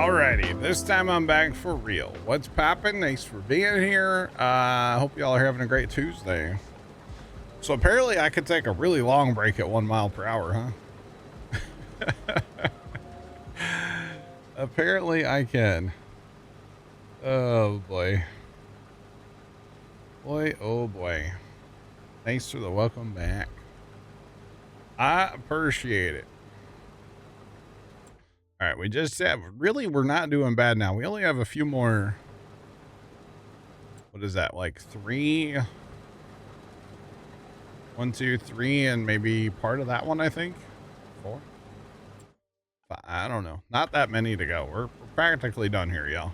Alrighty, this time I'm back for real. What's poppin'? Thanks for being here. Hope y'all are having a great Tuesday. So apparently I could take a really long break at 1 mile per hour, huh? Apparently I can. Oh boy. Boy, oh boy. Thanks for the welcome back. I appreciate it. All right, we just have, really, we're not doing bad now. We only have a few more. What is that? Like 3, 1, 2, 3, and maybe part of that one, I think. 4. I don't know. Not that many to go. We're practically done here, y'all.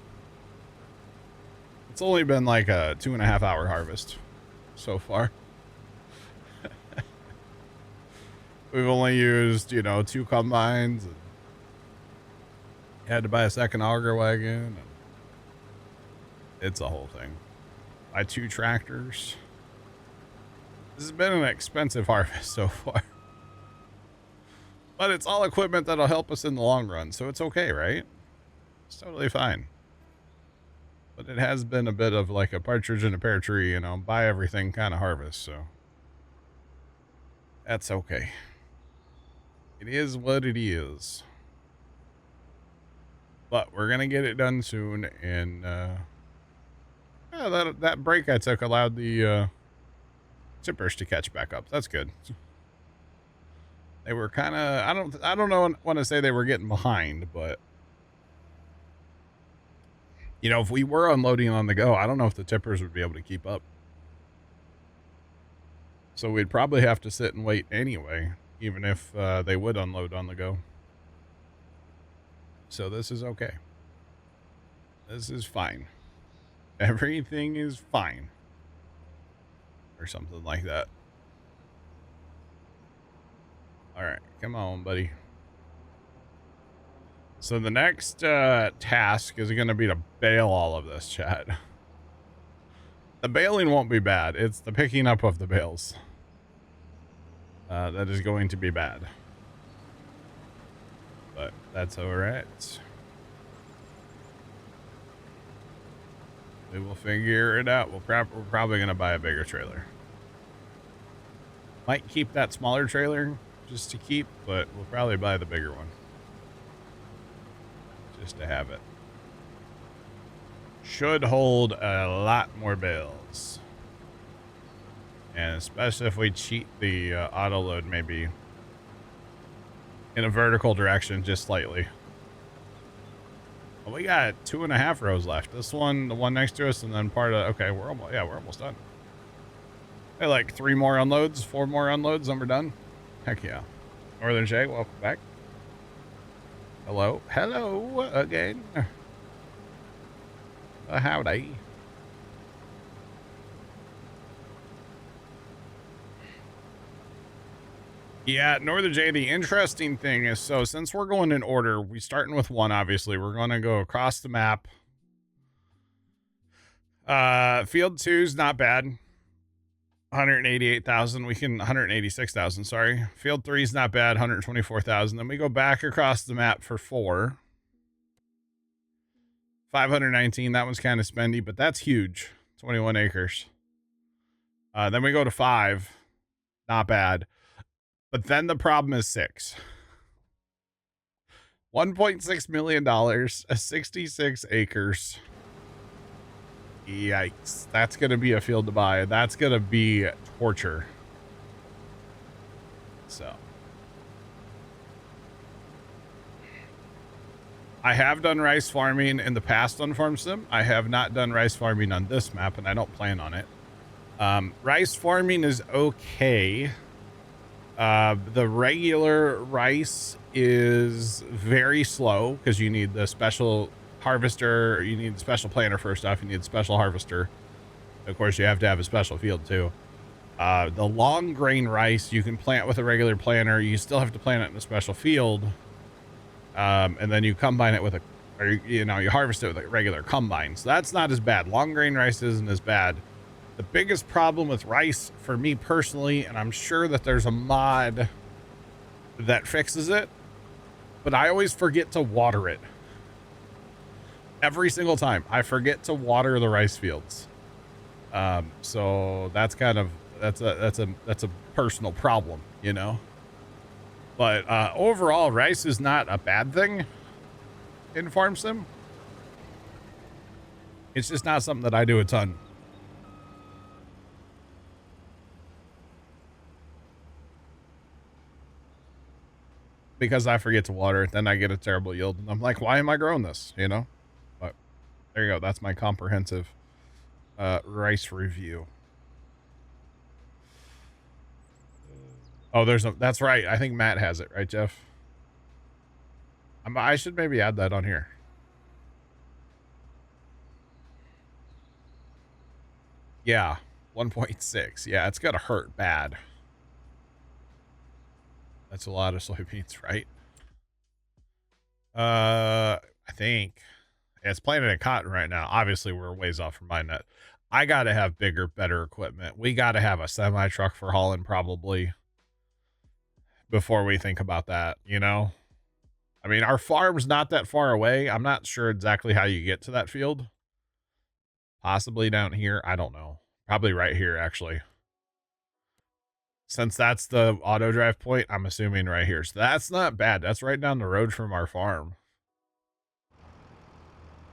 It's only been like a 2.5 hour harvest so far. We've only used, you know, 2 combines. And had to buy a second auger wagon. And it's a whole thing. Buy 2 tractors. This has been an expensive harvest so far. But it's all equipment that'll help us in the long run, so it's okay, right? It's totally fine. But it has been a bit of like a partridge in a pear tree, you know, buy everything kind of harvest, so that's okay. It is what it is. But we're gonna get it done soon, and yeah, that break I took allowed the tippers to catch back up. That's good. They were kind of, I don't want to say they were getting behind, but you know, if we were unloading on the go, I don't know if the tippers would be able to keep up. So we'd probably have to sit and wait anyway, even if they would unload on the go. So this is okay. This is fine. Everything is fine. Or something like that. All right, come on, buddy. So the next task is going to be to bale all of this, chat. The baling won't be bad. It's the picking up of the bales. That is going to be bad. But that's all right. We will figure it out. We're probably going to buy a bigger trailer. Might keep that smaller trailer just to keep, but we'll probably buy the bigger one. Just to have it. Should hold a lot more bales. And especially if we cheat the auto load maybe in a vertical direction just slightly. Well, we got 2.5 rows left. This one, the one next to us, and then part of, okay, we're almost done. Hey, like 3 more unloads, 4 more unloads, and we're done. Heck yeah. Northern Jay, welcome back. Hello. Hello again. Howdy. Yeah, Northern Jay, the interesting thing is, so since we're going in order, we starting with 1, obviously. We're going to go across the map. Field 2's not bad. 188,000. 186,000, sorry. Field 3's not bad. 124,000. Then we go back across the map for 4. 519. That one's kind of spendy, but that's huge. 21 acres. Then we go to 5. Not bad. But then the problem is 6. $1.6 million, 66 acres. Yikes. That's going to be a field to buy. That's going to be torture. So. I have done rice farming in the past on Farm Sim. I have not done rice farming on this map, and I don't plan on it. Rice farming is okay. The regular rice is very slow because you need the special harvester. You need the special planter first off. You need the special harvester. Of course, you have to have a special field too. The long grain rice you can plant with a regular planter. You still have to plant it in a special field. And then you combine it with you harvest it with a regular combine. So that's not as bad. Long grain rice isn't as bad. The biggest problem with rice for me personally, and I'm sure that there's a mod that fixes it, but I always forget to water it. Every single time I forget to water the rice fields. So that's kind of, that's a personal problem, you know, but, overall rice is not a bad thing in farm sim. It's just not something that I do a ton. Because I forget to water it, then I get a terrible yield, and I'm like, why am I growing this? You know? But there you go. That's my comprehensive rice review. Oh, that's right. I think Matt has it, right, Jeff? I should maybe add that on here. Yeah, 1.6. Yeah, it's gonna hurt bad. That's a lot of soybeans, right? I think it's planted in cotton right now. Obviously, we're ways off from buying that. I gotta have bigger, better equipment. We gotta have a semi truck for hauling probably before we think about that, you know? I mean, our farm's not that far away. I'm not sure exactly how you get to that field. Possibly down here. I don't know. Probably right here, actually. Since that's the auto drive point, I'm assuming right here. So that's not bad. That's right down the road from our farm.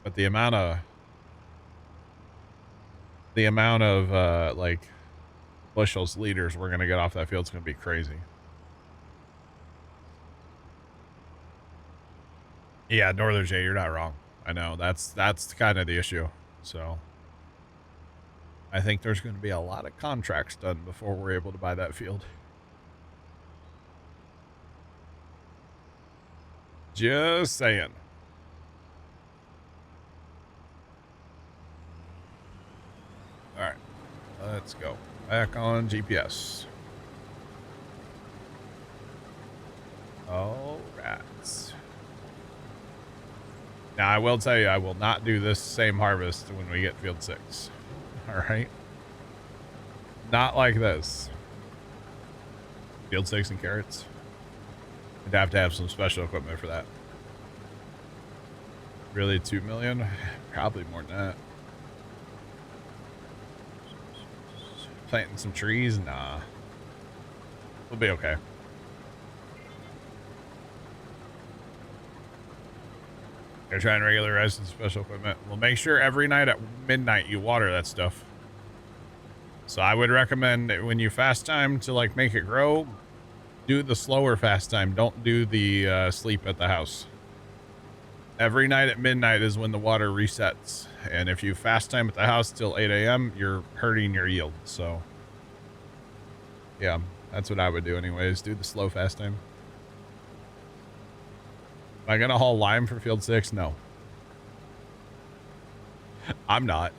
But the amount of like bushels, liters we're gonna get off that field is gonna be crazy. Yeah, Northern J, you're not wrong. I know that's kind of the issue. So I think there's going to be a lot of contracts done before we're able to buy that field. Just saying. All right, let's go back on GPS. All right. Now, I will tell you, I will not do this same harvest when we get field 6. All right? Not like this. Field 6 and carrots. I'd have to have some special equipment for that. Really, 2 million? Probably more than that. Planting some trees? Nah. We'll be okay. They're trying to regularize some special equipment. Well, make sure every night at midnight you water that stuff. So I would recommend that when you fast time to like make it grow, do the slower fast time. Don't do the sleep at the house. Every night at midnight is when the water resets. And if you fast time at the house till 8 a.m., you're hurting your yield. So yeah, that's what I would do anyways. Do the slow fast time. Am I going to haul lime for field 6? No. I'm not.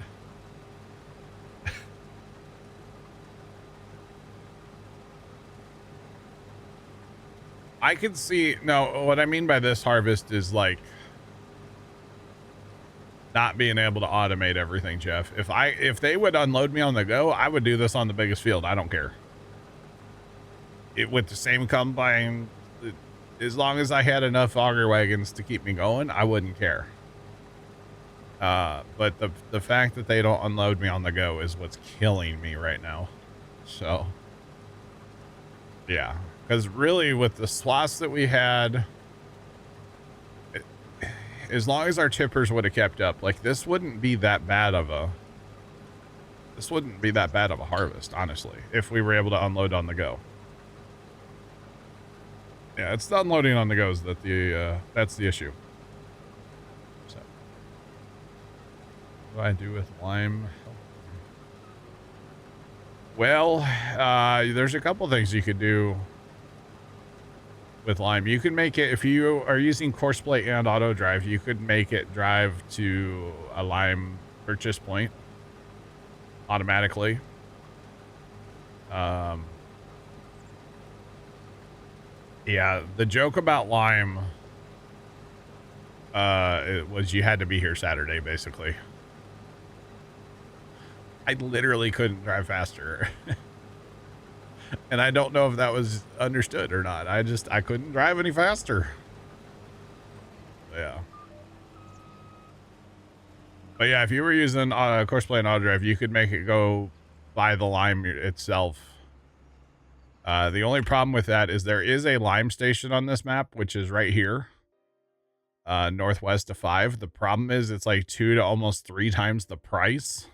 I can see, no, what I mean by this harvest is like not being able to automate everything, Jeff. If they would unload me on the go, I would do this on the biggest field. I don't care. With the same combine, as long as I had enough auger wagons to keep me going, I wouldn't care. But the fact that they don't unload me on the go is what's killing me right now. So yeah, because really with the swaths that we had, as long as our tippers would have kept up, like this wouldn't be that bad of a harvest, honestly, if we were able to unload on the go. Yeah, it's the unloading on the goes that that's the issue. So, what do I do with lime? Well, there's a couple things you could do with lime. You can make it, if you are using course plate and auto drive, you could make it drive to a lime purchase point automatically. Yeah, the joke about lime it was you had to be here Saturday, basically. I literally couldn't drive faster. And I don't know if that was understood or not. I couldn't drive any faster. Yeah. But yeah, if you were using Courseplay and Auto Drive, you could make it go by the lime itself. The only problem with that is there is a lime station on this map, which is right here, northwest of 5. The problem is it's like 2 to almost 3 times the price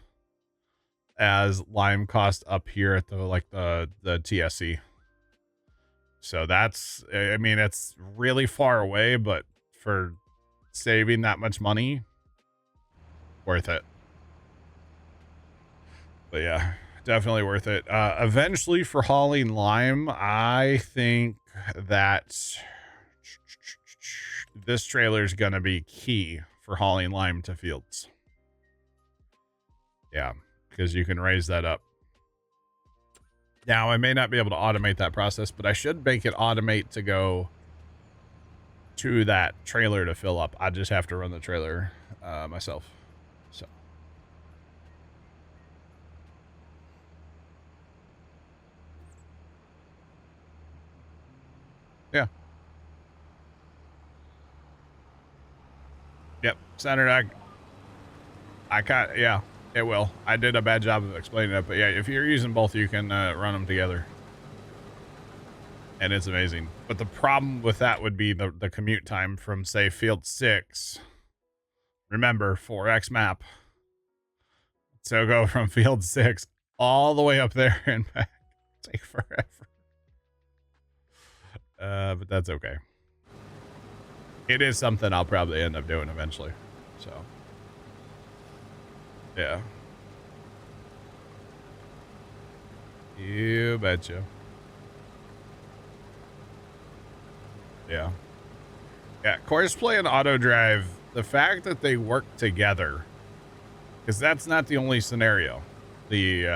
as lime cost up here at the TSC. So that's, I mean, it's really far away, but for saving that much money, worth it. But yeah, definitely worth it. Eventually for hauling lime, I think that this trailer is going to be key for hauling lime to fields. Yeah, because you can raise that up. Now, I may not be able to automate that process, but I should make it automate to go to that trailer to fill up. I just have to run the trailer myself. So. Yeah. Yep. Senator, I can't, yeah, it will. I did a bad job of explaining it, but yeah, if you're using both, you can run them together. And it's amazing. But the problem with that would be the commute time from, say, field 6. Remember, 4X map. So go from field 6 all the way up there and back. Take forever. But that's okay. It is something I'll probably end up doing eventually. So, yeah. You betcha. Yeah. Yeah, Courseplay and Auto Drive, the fact that they work together, because that's not the only scenario. The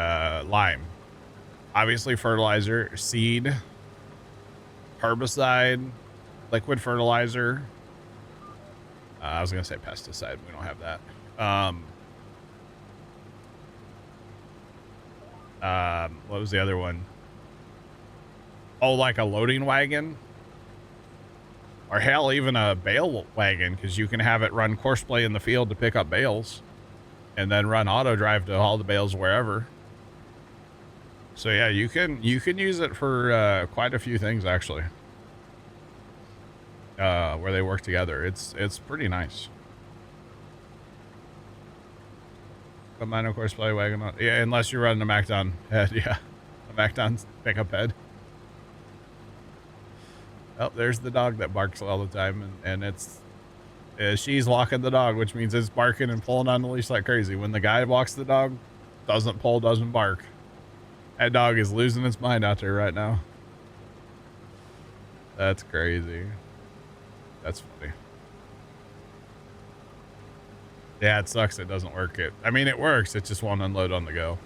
lime. Obviously, fertilizer, seed, herbicide, liquid fertilizer. I was going to say pesticide. We don't have that. What was the other one? Oh, like a loading wagon? Or hell, even a bale wagon, because you can have it run Courseplay in the field to pick up bales and then run Auto Drive to haul the bales wherever. So yeah, you can use it for quite a few things, actually. Where they work together. It's pretty nice. Combine of Courseplay wagon on, yeah, unless you're running a MacDon head, yeah. A MacDon pickup head. Oh, there's the dog that barks all the time, and it's she's walking the dog, which means it's barking and pulling on the leash like crazy. When the guy walks the dog, doesn't pull, doesn't bark. That dog is losing its mind out there right now. That's crazy. That's funny. Yeah, it sucks it doesn't work. I mean, it works. It just won't unload on the go.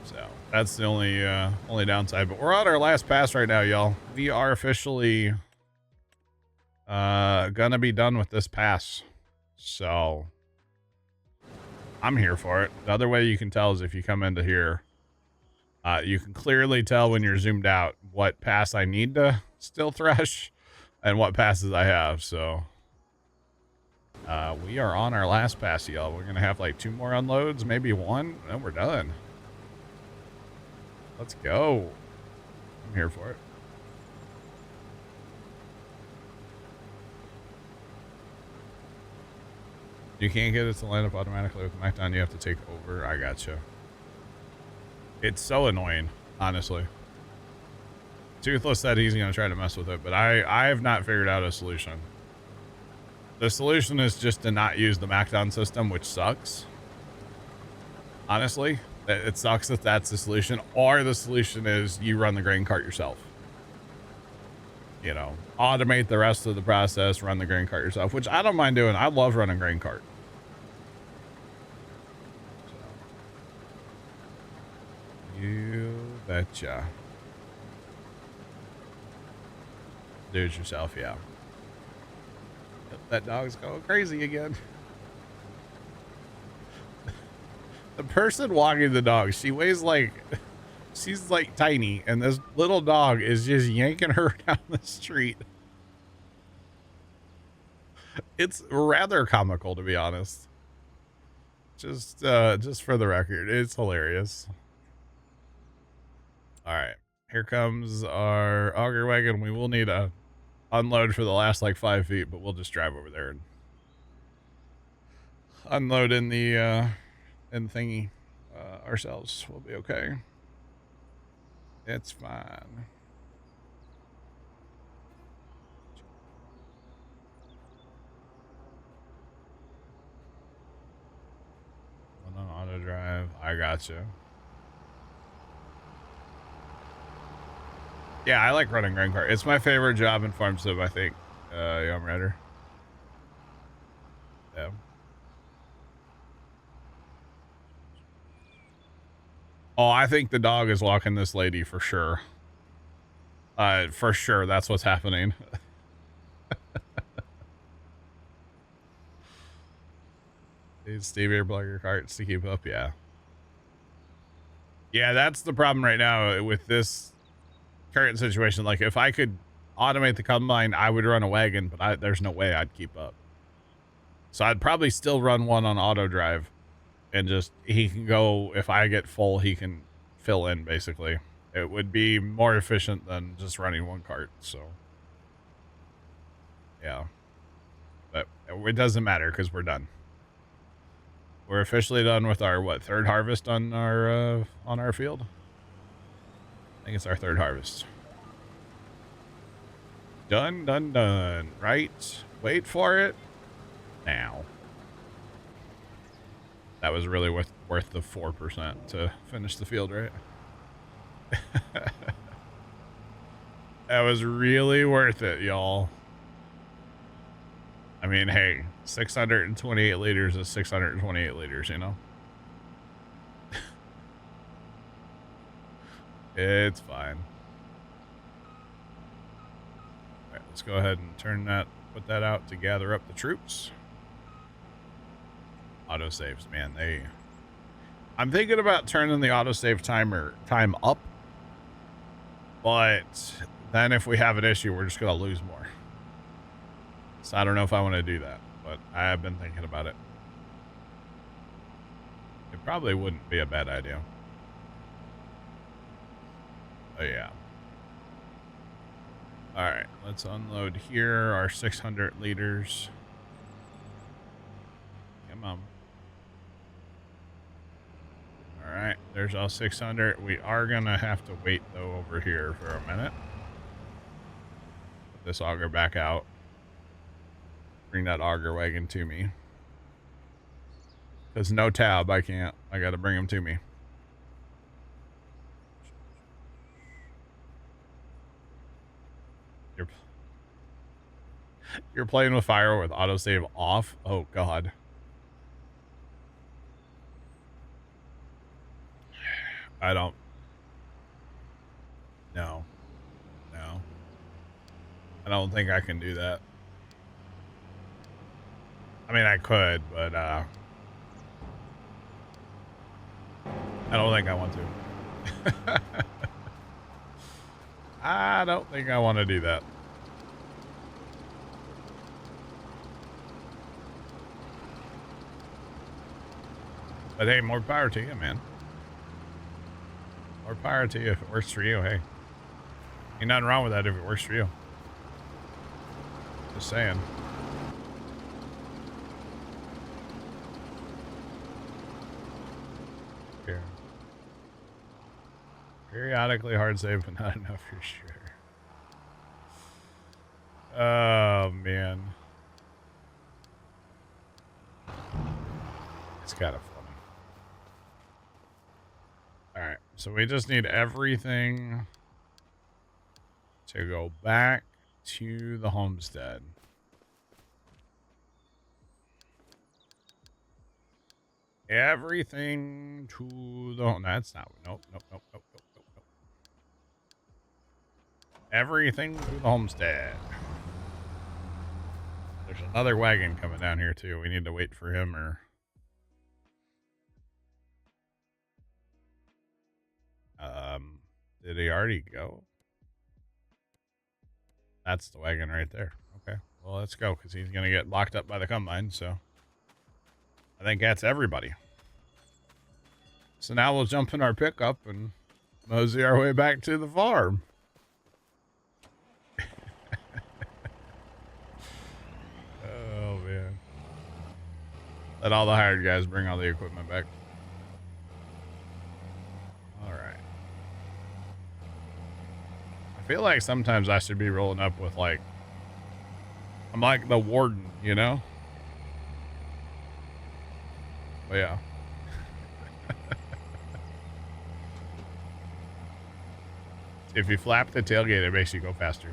So that's the only downside. But we're on our last pass right now, y'all. We are officially gonna be done with this pass. So I'm here for it. The other way you can tell is if you come into here, you can clearly tell when you're zoomed out what pass I need to still thresh and what passes I have. So we are on our last pass, y'all. We're gonna have like 2 more unloads, maybe 1, and we're done. Let's go. I'm here for it. You can't get it to line up automatically with the MacDon. You have to take over. I gotcha. It's so annoying, honestly. Toothless said he's going to try to mess with it, but I have not figured out a solution. The solution is just to not use the MacDon system, which sucks. Honestly, it sucks that that's the solution. Or the solution is you run the grain cart yourself. You know, automate the rest of the process, run the grain cart yourself, which I don't mind doing. I love running grain cart. So. You betcha. Do it yourself, yeah. That dog's going crazy again. The person walking the dog, she weighs like, she's like tiny, and this little dog is just yanking her down the street. It's rather comical, to be honest. Just for the record, it's hilarious. All right, here comes our auger wagon. We will need a unload for the last like 5 feet, but we'll just drive over there and unload in the thingy ourselves. We'll be okay. It's fine. On auto drive. I gotcha. Yeah, I like running grain cart. It's my favorite job in Farm Sim, I think. Young Rider. Yeah. Oh, I think the dog is walking this lady for sure. For sure, that's what's happening. These Stevie blogger carts to keep up, yeah. Yeah, that's the problem right now with this current situation. Like, if I could automate the combine, I would run a wagon, but there's no way I'd keep up. So I'd probably still run one on auto drive, and just he can go, if I get full, he can fill in, basically. It would be more efficient than just running one cart, so yeah. But it doesn't matter because we're done. We're officially done with our, what, third harvest on our field? I think it's our third harvest. Done, done, done. Right. Wait for it. Now. That was really worth the 4% to finish the field, right? That was really worth it, y'all. I mean, hey, 628 liters is 628 liters, you know? It's fine. All right, let's go ahead and put that out to gather up the troops. Autosaves, man, I'm thinking about turning the autosave time up, but then if we have an issue, we're just going to lose more. So I don't know if I want to do that, but I have been thinking about it. It probably wouldn't be a bad idea. Oh, yeah. All right, let's unload here our 600 liters. Come on. All right, there's all 600. We are going to have to wait, though, over here for a minute. Put this auger back out. Bring that auger wagon to me. Because no tab, I can't. I got to bring him to me. You're playing with fire with autosave off? Oh, God. I don't. No. No. I don't think I can do that. I mean, I could, but I don't think I want to. I don't think I want to do that. But hey, more power to you, man. More power to you if it works for you, hey. Ain't nothing wrong with that if it works for you. Just saying. Here. Periodically hard save, but not enough for sure. Oh, man. It's kind of funny. All right, so we just need everything to go back to the homestead. Everything to the... That's not... Nope. Everything to the homestead. There's another wagon coming down here, too. We need to wait for him, or... Did he already go? That's the wagon right there. Okay. Well, let's go, because he's going to get locked up by the combine, so I think that's everybody. So now we'll jump in our pickup and mosey our way back to the farm. Oh, man. Let all the hired guys bring all the equipment back. All right. I feel like sometimes I should be rolling up with, like, I'm like the warden, you know? But yeah. If you flap the tailgate, it makes you go faster.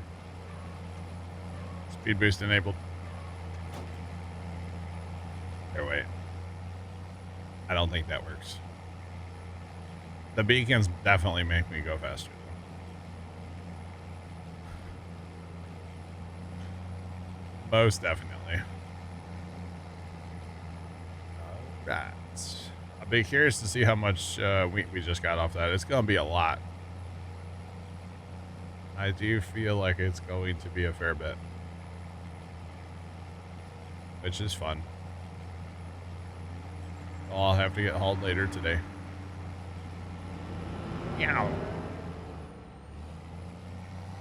Speed boost enabled. Here, wait. I don't think that works. The beacons definitely make me go faster. Most definitely. Alright. I'll be curious to see how much we just got off that. It's going to be a lot. I do feel like it's going to be a fair bit. Which is fun. I'll have to get hauled later today. Meow.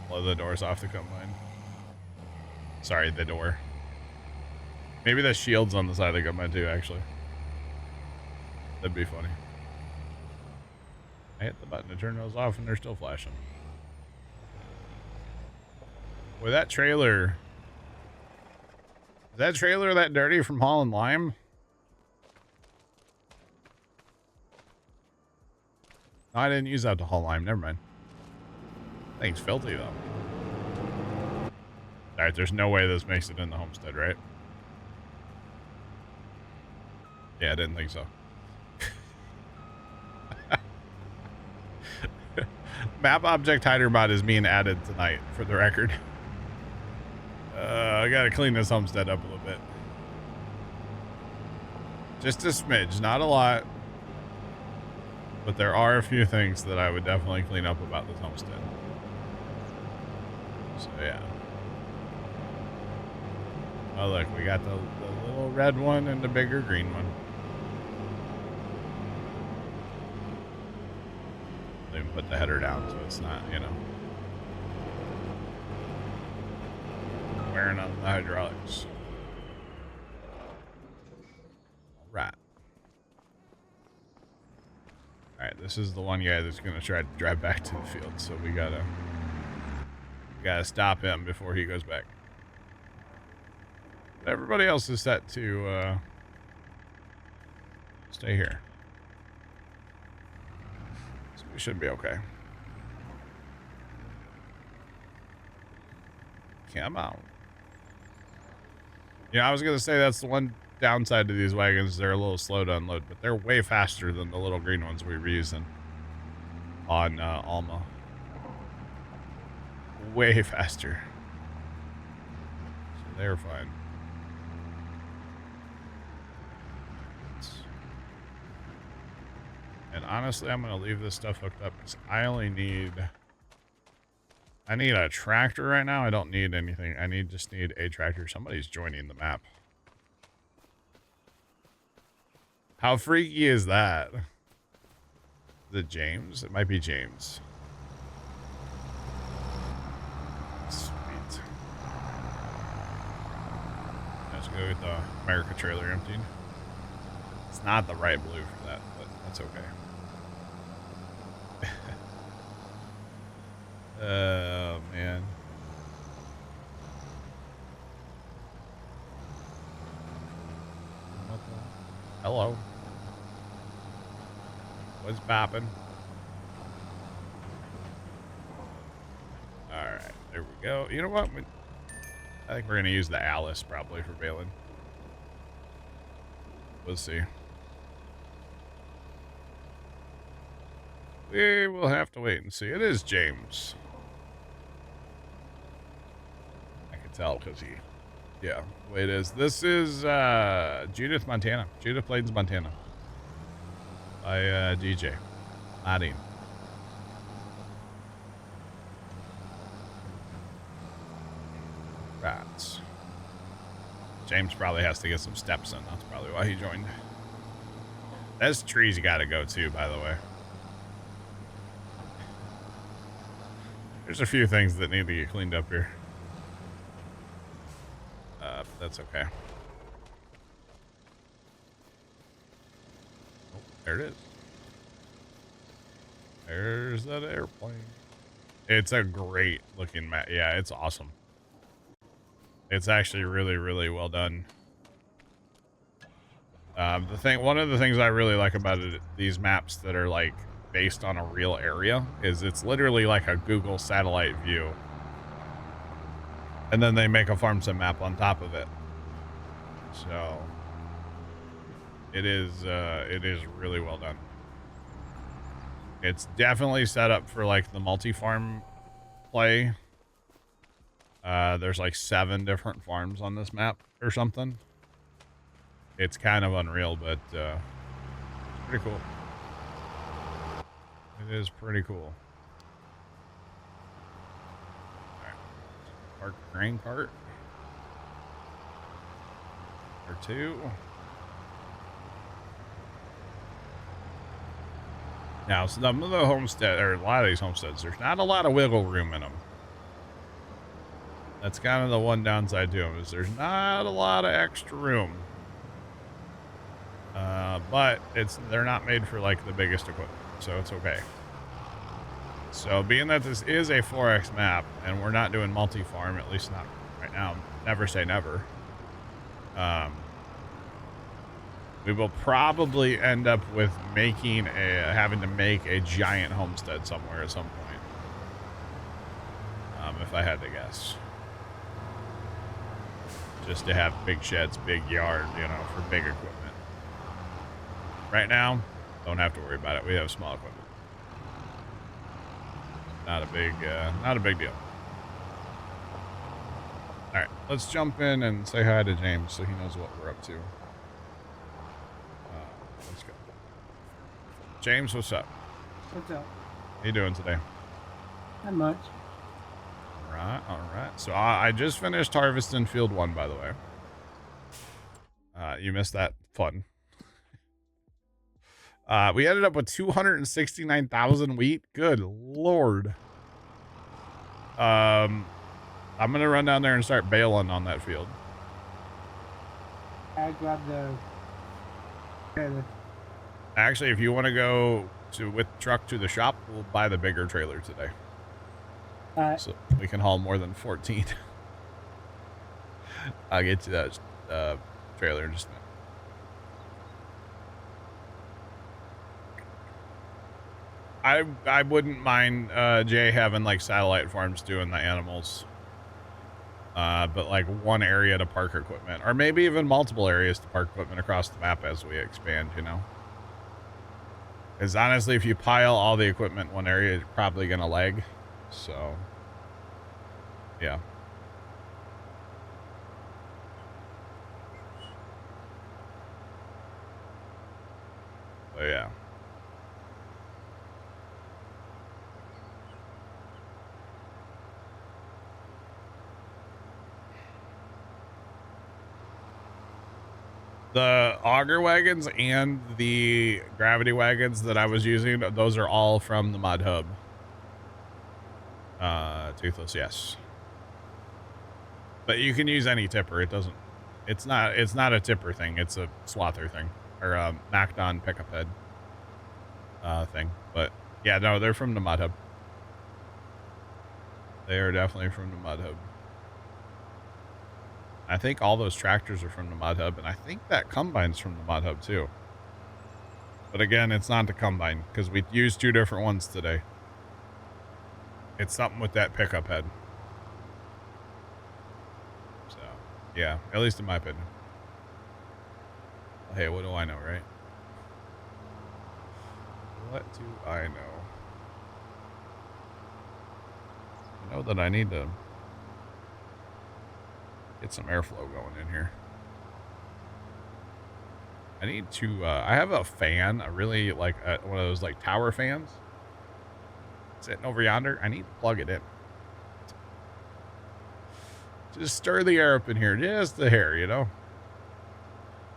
Blow the doors off the combine. Sorry, the door. Maybe the shield's on the side of the combine too, actually. That'd be funny. I hit the button to turn those off and they're still flashing. Boy, that trailer. Is that trailer that dirty from hauling lime? No, I didn't use that to haul lime. Never mind. Thing's filthy, though. Alright, there's no way this makes it in the homestead, right? Yeah, I didn't think so. Map object hider mod is being added tonight, for the record. I gotta clean this homestead up a little bit. Just a smidge, not a lot. But there are a few things that I would definitely clean up about this homestead. So, yeah. Oh, look, we got the little red one and the bigger green one. Let me put the header down so it's not, you know, wearing on the hydraulics. Right. Alright, this is the one guy that's going to try to drive back to the field, so we gotta stop him before he goes back. But everybody else is set to stay here. So we should be okay. Come on. Yeah, I was going to say that's the one downside to these wagons. They're a little slow to unload, but they're way faster than the little green ones we were using on Alma. Way faster. So they're fine. And honestly, I'm going to leave this stuff hooked up because I need a tractor right now. I don't need anything. I just need a tractor. Somebody's joining the map. How freaky is that? Is it James? It might be James. Sweet. Let's go get the America trailer emptied. It's not the right blue for that, but that's okay. Oh, man. Hello. What's poppin'? Alright, there we go. You know what? I think we're going to use the Alice probably for bailing. We'll see. We will have to wait and see. It is James. I can tell because he... Yeah, the way it is. This is Judith, Montana. Judith Plains, Montana. By DJ. Adding. Rats. James probably has to get some steps in. That's probably why he joined. There's trees you gotta go to, by the way. There's a few things that need to get cleaned up here. But that's okay. Oh, there it is. There's that airplane. It's a great looking map. Yeah, it's awesome. It's actually really, really well done. One of the things I really like about it, these maps that are like based on a real area, is it's literally like a Google satellite view, and then they make a farm sim map on top of it. So it is really well done. It's definitely set up for like the multi-farm play. There's like 7 different farms on this map or something. It's kind of unreal, but pretty cool. It is pretty cool. All right. Park grain cart. Or 2. Now, some of the homestead, or a lot of these homesteads, there's not a lot of wiggle room in them. That's kind of the one downside to them, is there's not a lot of extra room. But they're not made for like the biggest equipment, so it's okay. So being that this is a 4X map and we're not doing multi-farm, at least not right now, never say never. We will probably end up with having to make a giant homestead somewhere at some point. If I had to guess. Just to have big sheds, big yard, for big equipment. Right now, don't have to worry about it. We have small equipment. Not a big deal. All right, let's jump in and say hi to James so he knows what we're up to. Let's go. James, what's up? What's up? How you doing today? Not much. All right. So I just finished harvesting field 1, by the way. You missed that fun. We ended up with 269,000 wheat. Good Lord. I'm going to run down there and start baling on that field. I grabbed the trailer. Actually, if you want to go with the truck to the shop, we'll buy the bigger trailer today. So we can haul more than 14. I'll get you that trailer in just a minute. I wouldn't mind Jay having like satellite farms doing the animals, but like one area to park equipment, or maybe even multiple areas to park equipment across the map as we expand. Because honestly, if you pile all the equipment in one area, it's probably gonna lag. So yeah. But yeah. The auger wagons and the gravity wagons that I was using, those are all from the mod hub. Toothless, yes. But you can use any tipper. It's not a tipper thing. It's a slother thing, or a Macdon pickup head thing. But yeah, no, they're from the mod hub. They are definitely from the mod hub. I think all those tractors are from the mod hub, and I think that combine's from the mod hub too. But again, it's not the combine because we used 2 different ones today. It's something with that pickup head. So yeah, at least in my opinion. Hey, what do I know, right? What do I know? I know that I need to get some airflow going in here. I need to, I have a fan, I really like one of those like tower fans sitting over yonder. I need to plug it in. Just stir the air up in here, just a hair, you know.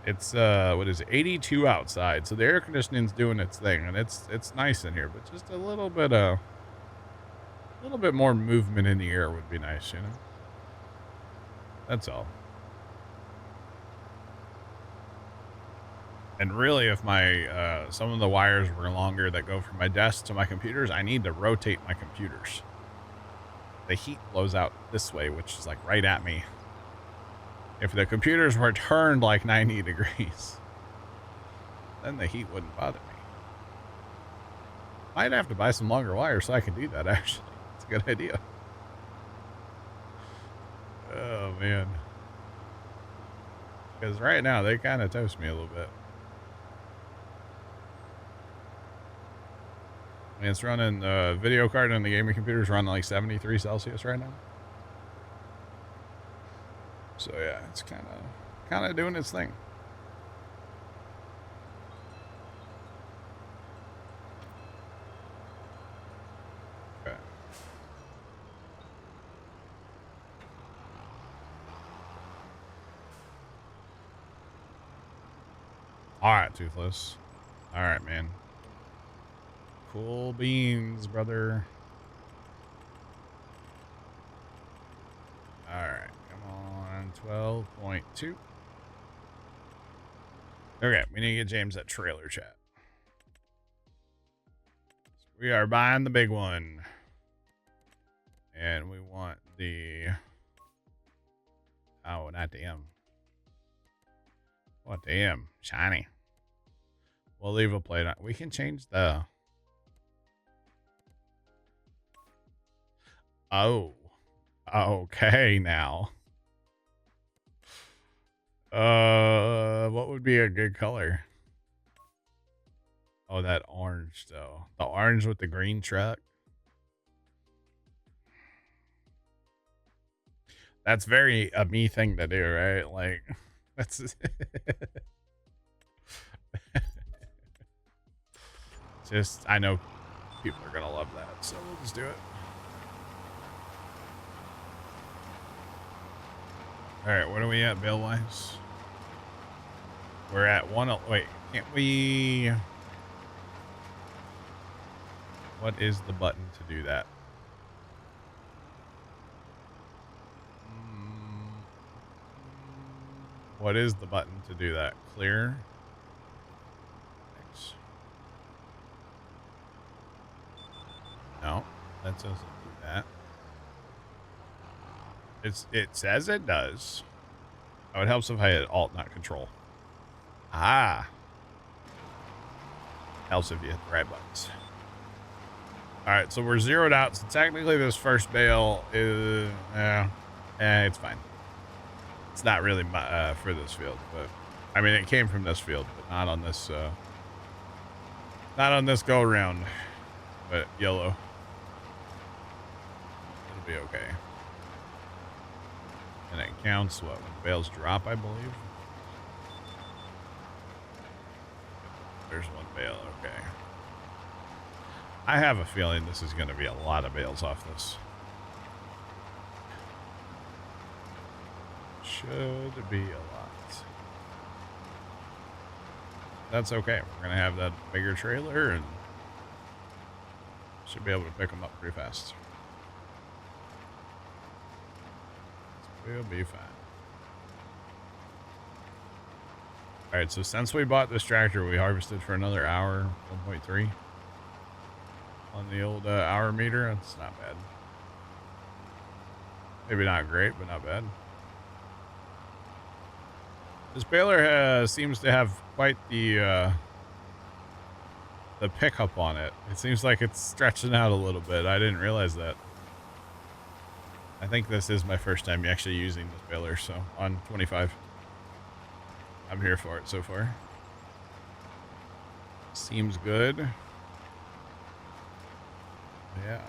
It's what is it, 82 outside, so the air conditioning's doing its thing, and it's nice in here, but just a little bit more movement in the air would be nice, you know. That's all. And really, if my some of the wires were longer that go from my desk to my computers, I need to rotate my computers. The heat blows out this way, which is like right at me. If the computers were turned like 90 degrees, then the heat wouldn't bother me. Might have to buy some longer wires so I can do that, actually. It's a good idea. Oh, man. Because right now, they kind of toast me a little bit. I mean, it's running, the video card on the gaming computer is running like 73 Celsius right now. So yeah, it's kind of doing its thing. Okay. All right, Toothless. All right, man. Cool beans, brother. All right. 12.2. Okay, we need to get James that trailer chat. We are buying the big one. And we want the... Oh, not the M. What the M? Shiny. We'll leave a plate on. We can change the... Oh. Okay, now. What would be a good color? Oh, that orange though. The orange with the green truck. That's very a me thing to do, right? Like, that's just, I know people are gonna love that, so we'll just do it. All right, what are we at, bill wise? We're at one. Wait, can't we? What is the button to do that? What is the button to do that? Clear. Thanks. No, that doesn't do that. It says it does. Oh, it helps if I hit Alt, not Control. Ah. Helps if you hit the right buttons. All right, so we're zeroed out. So technically this first bale is, it's fine. It's not really for this field, but I mean, it came from this field, but not on this go around, but yellow. It'll be okay. And it counts what, when bales drop, I believe. There's one bale, okay. I have a feeling this is going to be a lot of bales off this. Should be a lot. That's okay. We're going to have that bigger trailer and should be able to pick them up pretty fast. We'll be fine. All right, so since we bought this tractor, we harvested for another hour, 1.3 on the old hour meter. That's not bad. Maybe not great, but not bad. This baler seems to have quite the pickup on it. It seems like it's stretching out a little bit. I didn't realize that. I think this is my first time actually using this baler, so on 25. I'm here for it so far. Seems good. Yeah.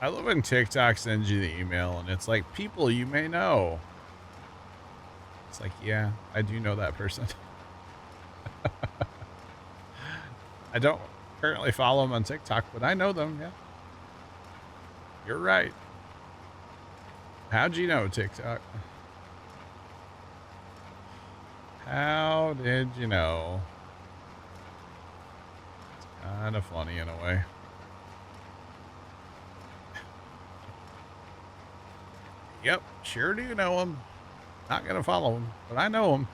I love when TikTok sends you the email and it's like, people you may know. It's like, yeah, I do know that person. I don't currently follow them on TikTok, but I know them. Yeah, you're right. How'd you know TikTok? How did you know? It's kind of funny in a way. Yep, sure do know him. Not gonna follow him, but I know him.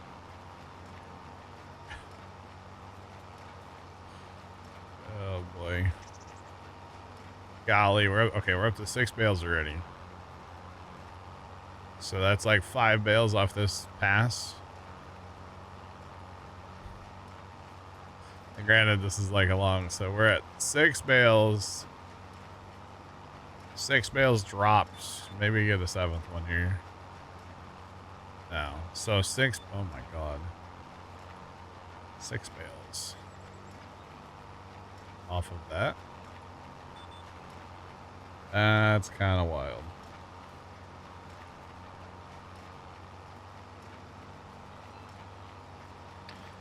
Oh boy. Golly, we're up to 6 bales already. So that's like 5 bales off this pass. And granted, this is like a long, so we're at 6 bales. 6 bales drops. Maybe get a 7th one here. No. So 6, oh my god. 6 bales. Off of that. That's kind of wild.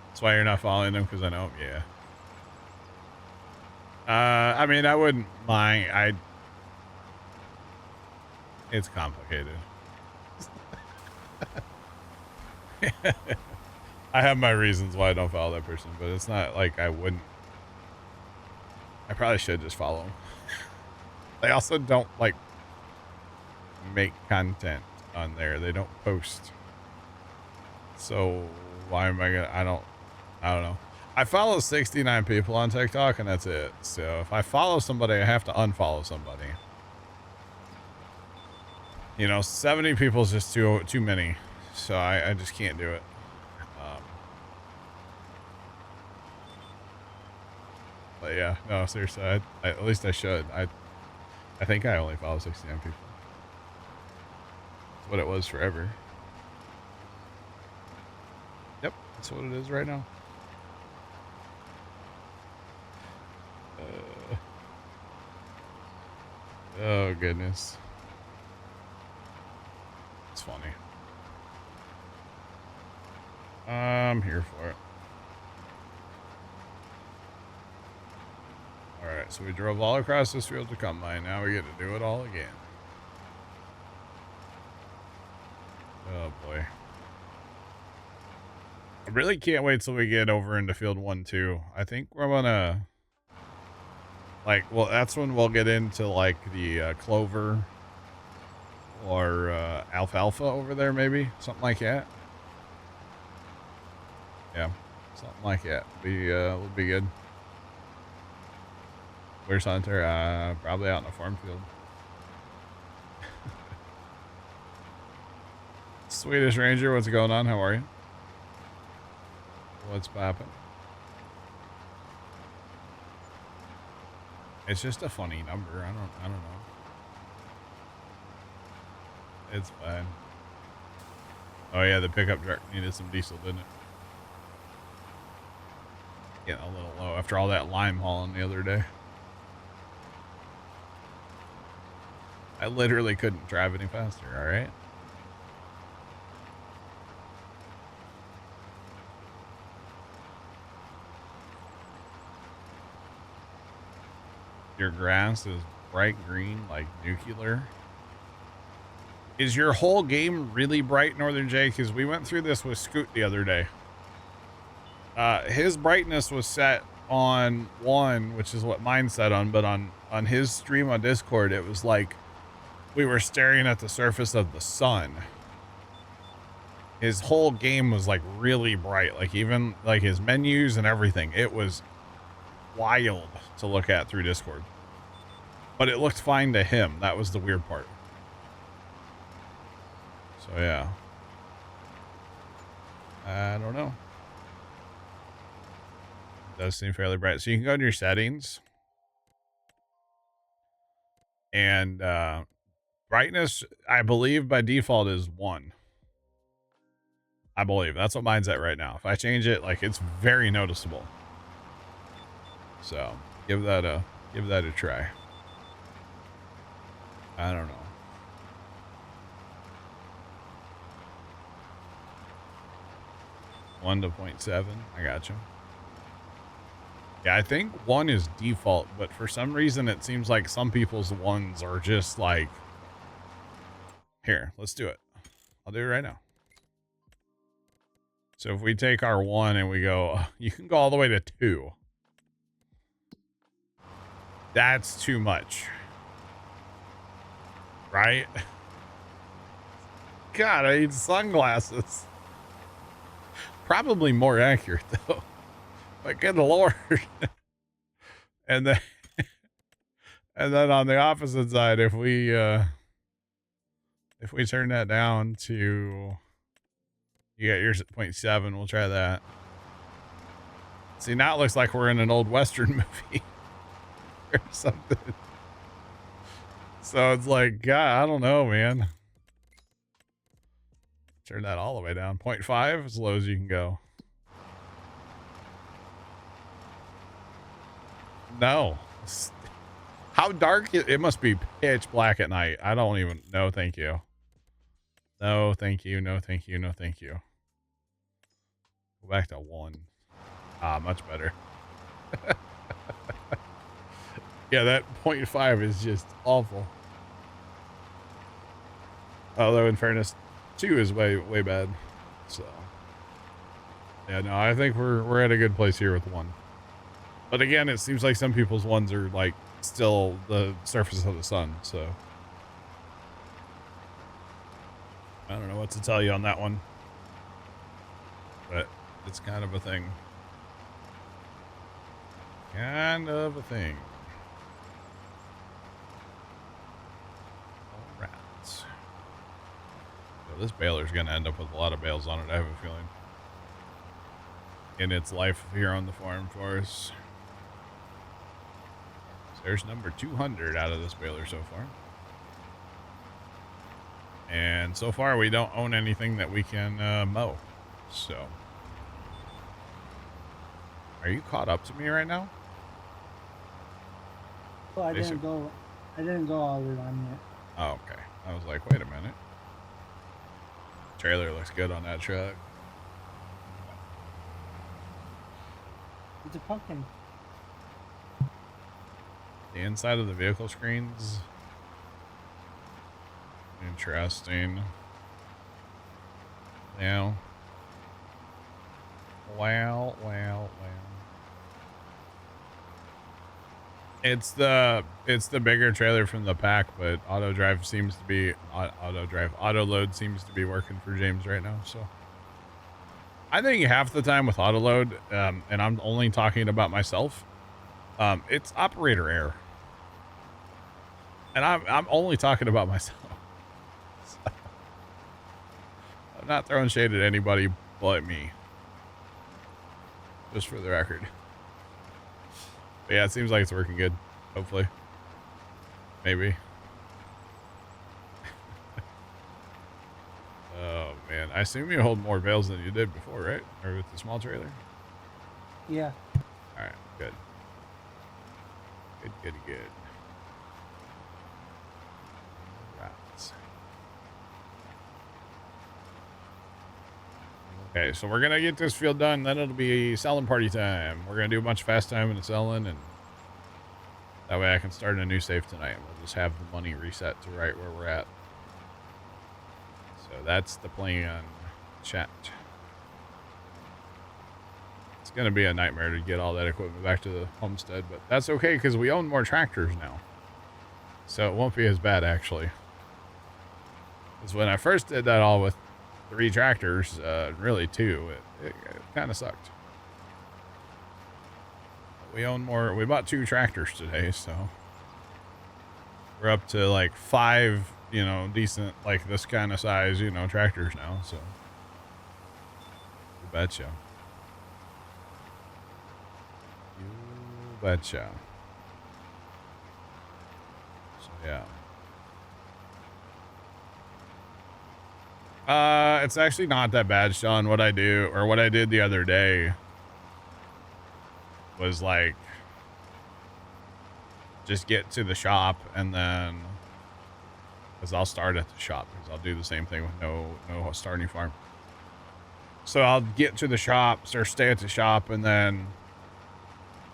That's why you're not following them, because I know, yeah. I mean, I wouldn't mind. It's complicated. I have my reasons why I don't follow that person, but it's not like I wouldn't. I probably should just follow them. They also don't like make content on there. They don't post. So why am I gonna? I don't know. I follow 69 people on TikTok and that's it. So if I follow somebody, I have to unfollow somebody. You know, 70 people is just too many. So I just can't do it. But yeah, no, seriously, I at least I should. I think I only follow 69 people. That's what it was forever. Yep, that's what it is right now. Oh goodness. It's funny. I'm here for it. Alright, so we drove all across this field to combine. Now we get to do it all again. Oh boy. I really can't wait till we get over into field 1 too. I think we're gonna like, well, that's when we'll get into like the clover or alfalfa over there, maybe something like that. Yeah, something like that. Will be good. Where's Hunter? Probably out in the farm field. Swedish Ranger, what's going on? How are you? What's poppin'? It's just a funny number. I don't know. It's fine. Oh yeah, the pickup truck needed some diesel, didn't it? Getting a little low after all that lime hauling the other day. I literally couldn't drive any faster, alright? Your grass is bright green like nuclear. Is your whole game really bright, Northern J? Because we went through this with Scoot the other day. His brightness was set on 1, which is what mine set on, but on his stream on Discord, it was like we were staring at the surface of the sun. His whole game was like really bright, like even like his menus and everything. It was wild to look at through Discord, but it looked fine to him. That was the weird part. So yeah, I don't know. It does seem fairly bright. So you can go to your settings and brightness, I believe by default is 1. I believe that's what mine's at right now. If I change it, like, it's very noticeable. So give that a try. I don't know. One to 0.7. I got you. Yeah, I think 1 is default, but for some reason it seems like some people's 1s are just like, here, let's do it. I'll do it right now. So if we take our 1 and we go, you can go all the way to 2. That's too much. Right? God, I need sunglasses. Probably more accurate though. But good Lord. and then and then on the opposite side, if we turn that down to, you got yours at 0.7, we'll try that. See, now it looks like we're in an old Western movie or something. So it's like, God, I don't know, man. Turn that all the way down. 0.5, as low as you can go. No. How dark? It must be pitch black at night. I don't even know. Thank you. No, thank you. No, thank you. No, thank you. Go back to 1. Ah, much better. Yeah, that 0.5 is just awful. Although, in fairness, 2 is way bad. So, yeah, no, I think we're at a good place here with 1. But again, it seems like some people's 1s are like still the surface of the sun. So, I don't know what to tell you on that one. But it's kind of a thing. Kind of a thing. All right. So this baler's going to end up with a lot of bales on it, I have a feeling. In its life here on the farm for us. So there's number 200 out of this baler so far. And so far we don't own anything that we can mow. So. Are you caught up to me right now? Well, I didn't go all the way on yet. Oh, okay. I was like, wait a minute. Trailer looks good on that truck. It's a pumpkin. The inside of the vehicle screens. Interesting. Yeah. Wow. It's the bigger trailer from the pack, but auto load seems to be working for James right now. So I think half the time with auto load, and I'm only talking about myself, it's operator error, and I'm only talking about myself. So, I'm not throwing shade at anybody but me, just for the record. But yeah, it seems like it's working good. Hopefully. Maybe. Oh, man. I assume you hold more bales than you did before, right? Or with the small trailer? Yeah. All right. Good. Good. Right. Okay, so we're going to get this field done. Then it'll be selling party time. We're going to do a bunch of fast time and selling, and that way I can start a new save tonight. We'll just have the money reset to right where we're at. So that's the plan, chat. It's going to be a nightmare to get all that equipment back to the homestead, but that's okay because we own more tractors now. So it won't be as bad, actually. Because when I first did that all with 3 tractors, really 2, it kind of sucked. We own more. We bought 2 tractors today, so we're up to like 5, decent, like this kind of size, tractors now. So you betcha. You betcha. So yeah. It's actually not that bad, Sean. What I did the other day was like just get to the shop, and then because I'll start at the shop because I'll do the same thing with no starting farm. So I'll get to the shop, stay at the shop, and then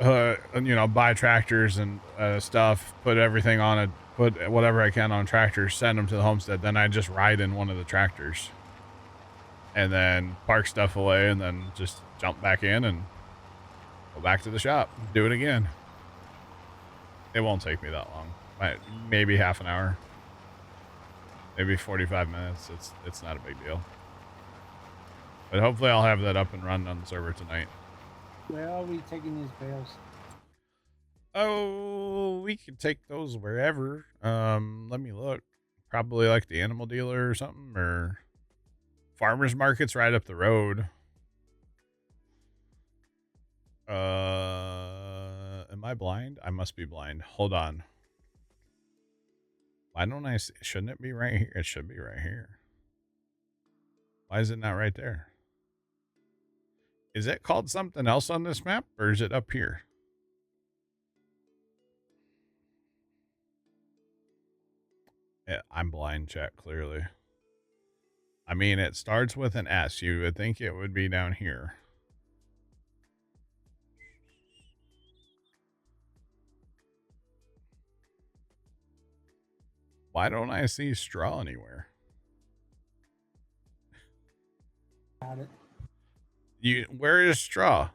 you know, buy tractors and stuff, put everything on it, put whatever I can on tractors, send them to the homestead. Then I just ride in one of the tractors and then park stuff away and then just jump back in and go back to the shop, do it again. It won't take me that long. Maybe half an hour, maybe 45 minutes. It's not a big deal. But hopefully I'll have that up and running on the server tonight. Where are we taking these bales? Oh, we could take those wherever. Let me look. Probably like the animal dealer or something, or farmer's market's right up the road. Am I blind? I must be blind. Hold on. Why don't I see? Shouldn't it be right here? It should be right here. Why is it not right there? Is it called something else on this map, or is it up here? Yeah, I'm blind, chat, clearly. I mean, it starts with an S. You would think it would be down here. Why don't I see straw anywhere? Got it. Where is straw?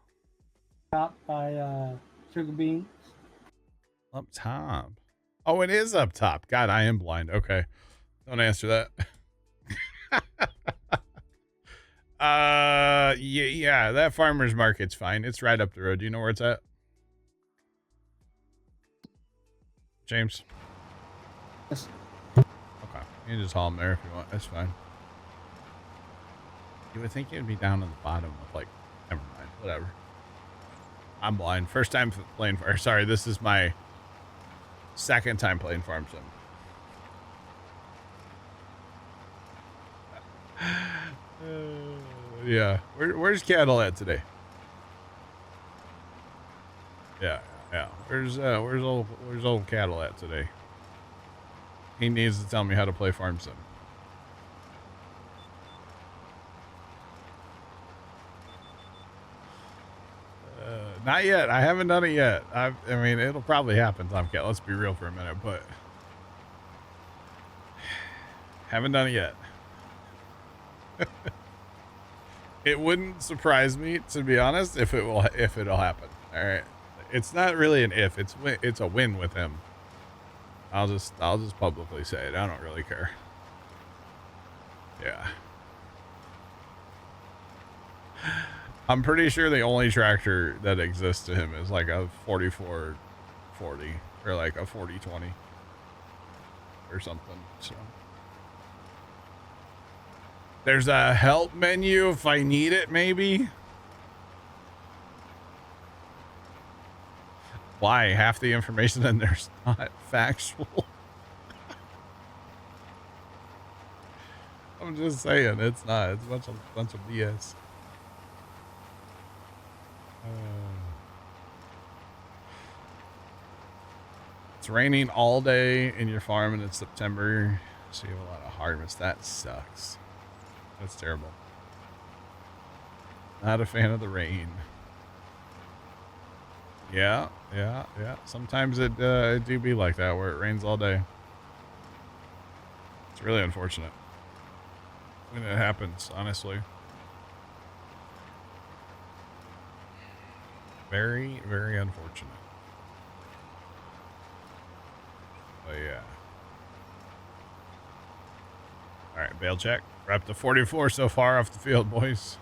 Top by sugar beans. Up top. Oh, it is up top. God, I am blind. Okay. Don't answer that. Yeah, that farmer's market's fine. It's right up the road. Do you know where it's at? James? Yes. Okay. You can just haul them there if you want. That's fine. You would think it'd be down on the bottom of, like, never mind. Whatever. I'm blind. First time playing, or sorry, this is my second time playing Farm Sim. Yeah. Where's Cattle at today? Yeah. Where's old Cattle at today? He needs to tell me how to play Farm Sim. Not yet. I haven't done it yet. I mean, it'll probably happen, Tomcat. Let's be real for a minute, but haven't done it yet. It wouldn't surprise me, to be honest, if it'll happen. All right, it's not really an if. It's a win with him. I'll just publicly say it. I don't really care. Yeah. I'm pretty sure the only tractor that exists to him is like a 4440 or like a 4020 or something. So there's a help menu if I need it, maybe. Why? Half the information in there's not factual. I'm just saying, it's not. It's a bunch of BS. It's raining all day in your farm and it's September, so you have a lot of harvest. That sucks. That's terrible. Not a fan of the rain. Yeah. Sometimes it do be like that where it rains all day. It's really unfortunate when it happens, honestly. Very, very unfortunate. But yeah. All right, bale check. We're up to 44 so far off the field, boys.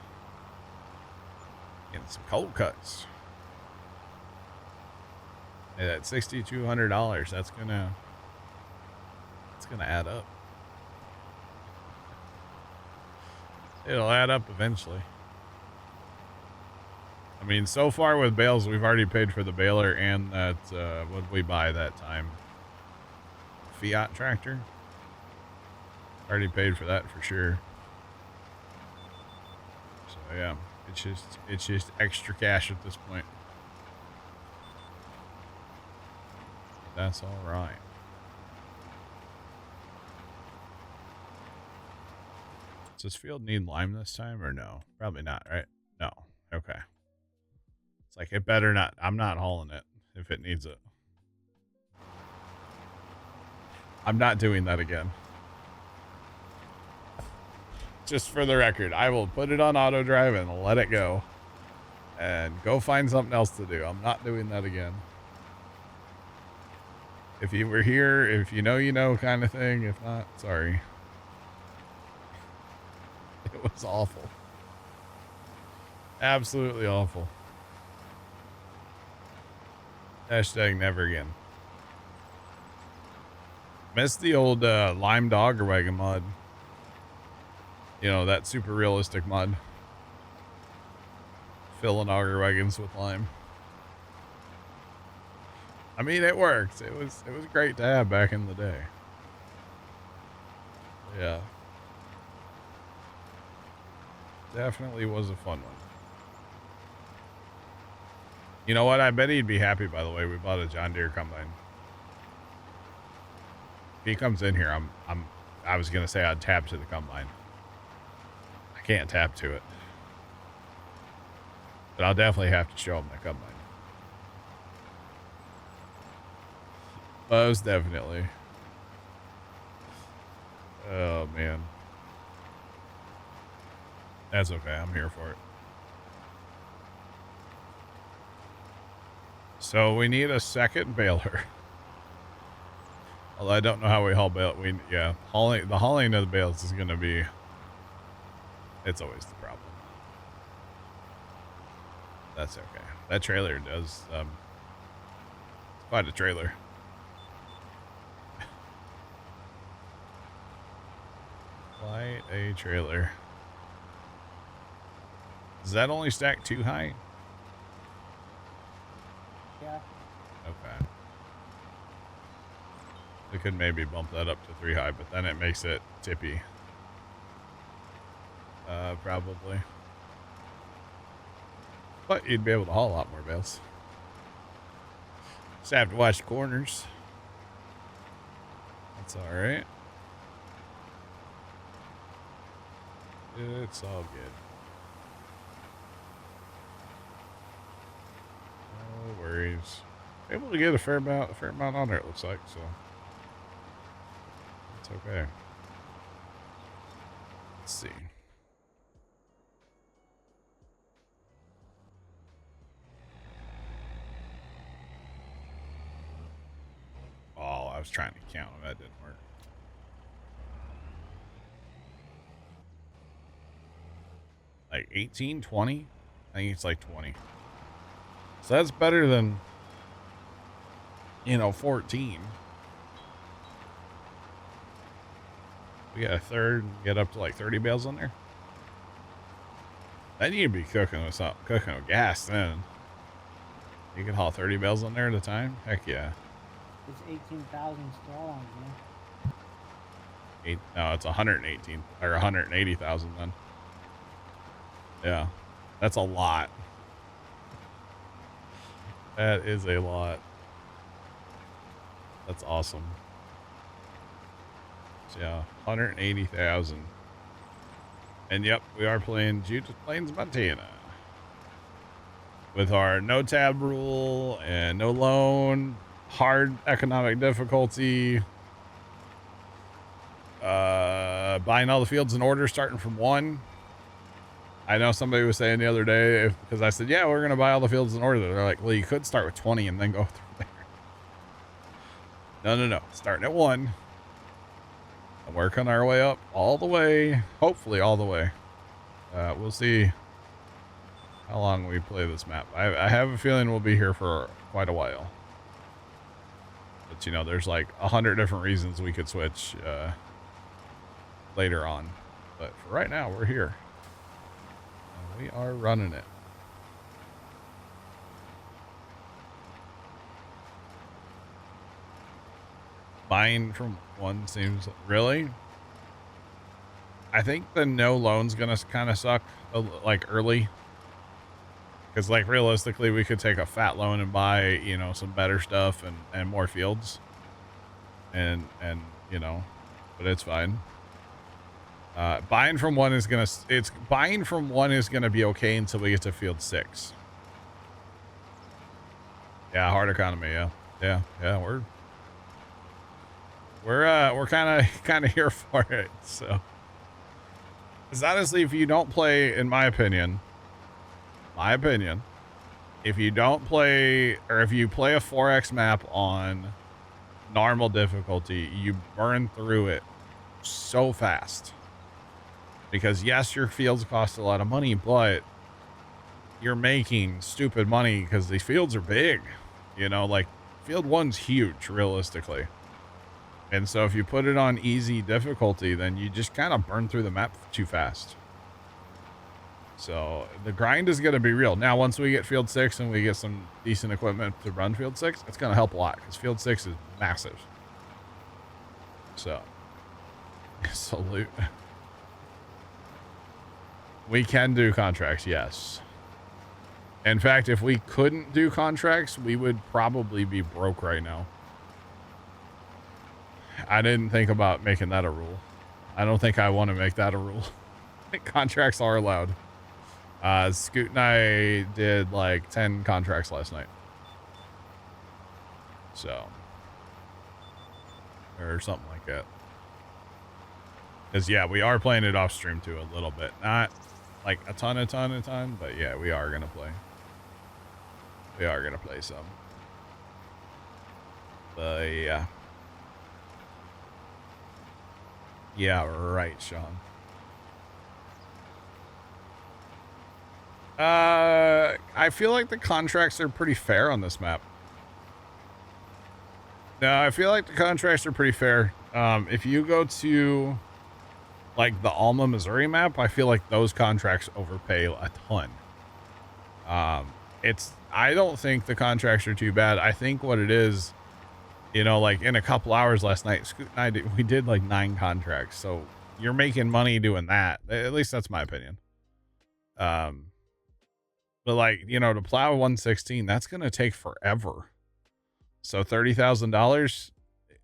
Getting some cold cuts. Hey, that $6,200. That's gonna add up. It'll add up eventually. I mean, so far with bales, we've already paid for the baler and that, what did we buy that time? Fiat tractor? Already paid for that for sure. So yeah, it's just extra cash at this point. That's all right. Does this field need lime this time or no? Probably not, right? No. Okay. It's like, it better not. I'm not hauling it if it needs it. I'm not doing that again. Just for the record, I will put it on auto drive and let it go. And go find something else to do. I'm not doing that again. If you were here, if you know kind of thing. If not, sorry. It was awful. Absolutely awful. Hashtag never again. Missed the old lime dogger wagon mod. You know, that super realistic mod. Filling auger wagons with lime. I mean, it worked. It was great to have back in the day. Yeah. Definitely was a fun one. You know what? I bet he'd be happy, by the way. We bought a John Deere combine. If he comes in here, I was gonna say I'd tap to the combine. I can't tap to it. But I'll definitely have to show him the combine. Most definitely. Oh man. That's okay. I'm here for it. So we need a second baler. Although I don't know how we haul bale. The hauling of the bales is going to be. It's always the problem. That's okay. That trailer does. It's quite a trailer. Quite a trailer. Does that only stack 2 high? Yeah. Okay. We could maybe bump that up to 3 high, but then it makes it tippy. Probably. But you'd be able to haul a lot more bales. Just have to watch the corners. That's alright. It's all good. No worries. Able to get a fair amount on there, it looks like, so it's okay. Let's see. Oh, I was trying to count them. That didn't work. Like 18, 20? I think it's like 20. So that's better than, 14. We got a third, get up to like 30 bales on there. Then you'd be cooking with gas then. You can haul 30 bales on there at a time? Heck yeah. It's 18,000 strong, man. No, it's 118 or 180,000 then. Yeah, that's a lot. That is a lot. That's awesome. So yeah, 180,000. And yep, we are playing Judith Plains, Montana. With our no tab rule and no loan, hard economic difficulty. Buying all the fields in order, starting from 1. I know somebody was saying the other day, because I said, yeah, we're going to buy all the fields in order. They're like, well, you could start with 20 and then go through there. No. Starting at 1. And working our way up all the way. Hopefully all the way. We'll see how long we play this map. I have a feeling we'll be here for quite a while. But, there's like 100 different reasons we could switch later on. But for right now, we're here. We are running it. Buying from 1 seems really. I think the no loan's gonna kind of suck like early. Because like realistically, we could take a fat loan and buy, some better stuff and more fields. And but it's fine. Buying from 1 is gonna be okay until we get to field 6. Yeah, hard economy. Yeah, yeah. We're kind of here for it. So, because honestly, if you don't play, in my opinion, if you don't play, or if you play a 4X map on normal difficulty, you burn through it so fast. Because yes, your fields cost a lot of money, but you're making stupid money because these fields are big. You know, like field 1's huge, realistically. And so if you put it on easy difficulty, then you just kind of burn through the map too fast. So the grind is going to be real. Now, once we get field 6 and we get some decent equipment to run field 6, it's going to help a lot because field 6 is massive. So, salute. We can do contracts, yes. In fact, if we couldn't do contracts, we would probably be broke right now. I didn't think about making that a rule. I don't think I want to make that a rule. I think contracts are allowed. Scoot and I did like 10 contracts last night. So, or something like that. Because yeah, we are playing it off stream too a little bit. Not like a ton, but yeah, we are going to play. We are going to play some. But yeah. Yeah, right, Sean. I feel like the contracts are pretty fair on this map. No, I feel like the contracts are pretty fair. If you go to like the Alma, Missouri map, I feel like those contracts overpay a ton. I don't think the contracts are too bad. I think what it is, you know, like in a couple hours last night, Scoot and I we did like 9 contracts. So you're making money doing that. At least that's my opinion. But like, you know, to plow 116, that's going to take forever. So $30,000,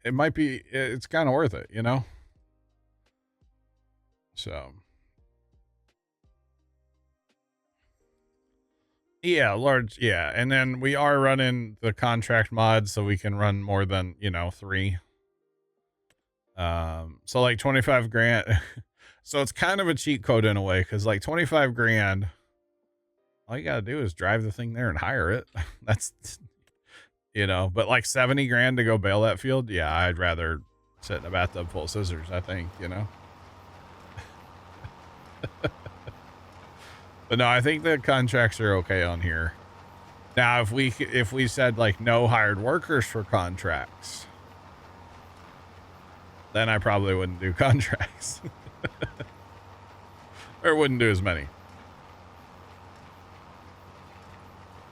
it's kind of worth it, you know? So. Yeah, large. Yeah. And then we are running the contract mod so we can run more than, you know, 3. So like 25 grand. So it's kind of a cheat code in a way. Cause like 25 grand, all you gotta do is drive the thing there and hire it. That's, you know, but like 70 grand to go bail that field. Yeah. I'd rather sit in a bathtub full of scissors, I think, you know? But no, I think the contracts are okay on here. Now, if we said like no hired workers for contracts, then I probably wouldn't do contracts. Or wouldn't do as many.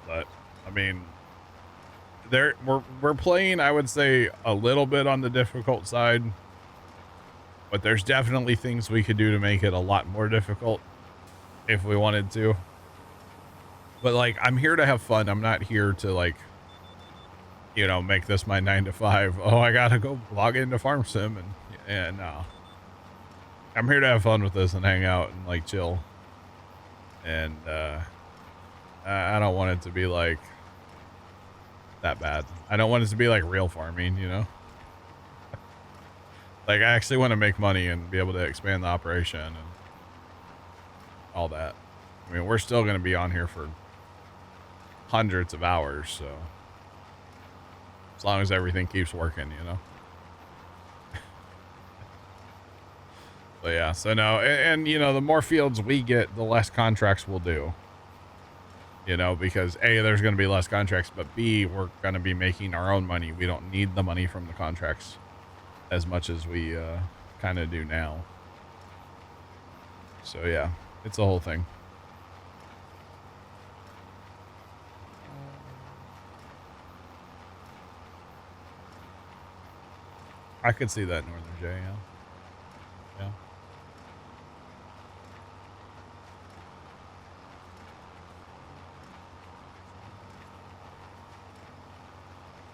But I mean, we're playing, I would say, a little bit on the difficult side, but there's definitely things we could do to make it a lot more difficult if we wanted to. But like, I'm here to have fun. I'm not here to like, you know, make this my 9 to 5. Oh, I gotta go log into Farm Sim and no. I'm here to have fun with this and hang out and like chill. And I don't want it to be like that bad. I don't want it to be like real farming, you know? Like, I actually want to make money and be able to expand the operation and all that. I mean, we're still going to be on here for hundreds of hours, so as long as everything keeps working, you know. But yeah, so no, and you know, the more fields we get, the less contracts we'll do, you know, because A, there's going to be less contracts, but B, we're going to be making our own money. We don't need the money from the contracts as much as we kind of do now. So yeah, it's a whole thing. I could see that, Northern J, yeah. Yeah.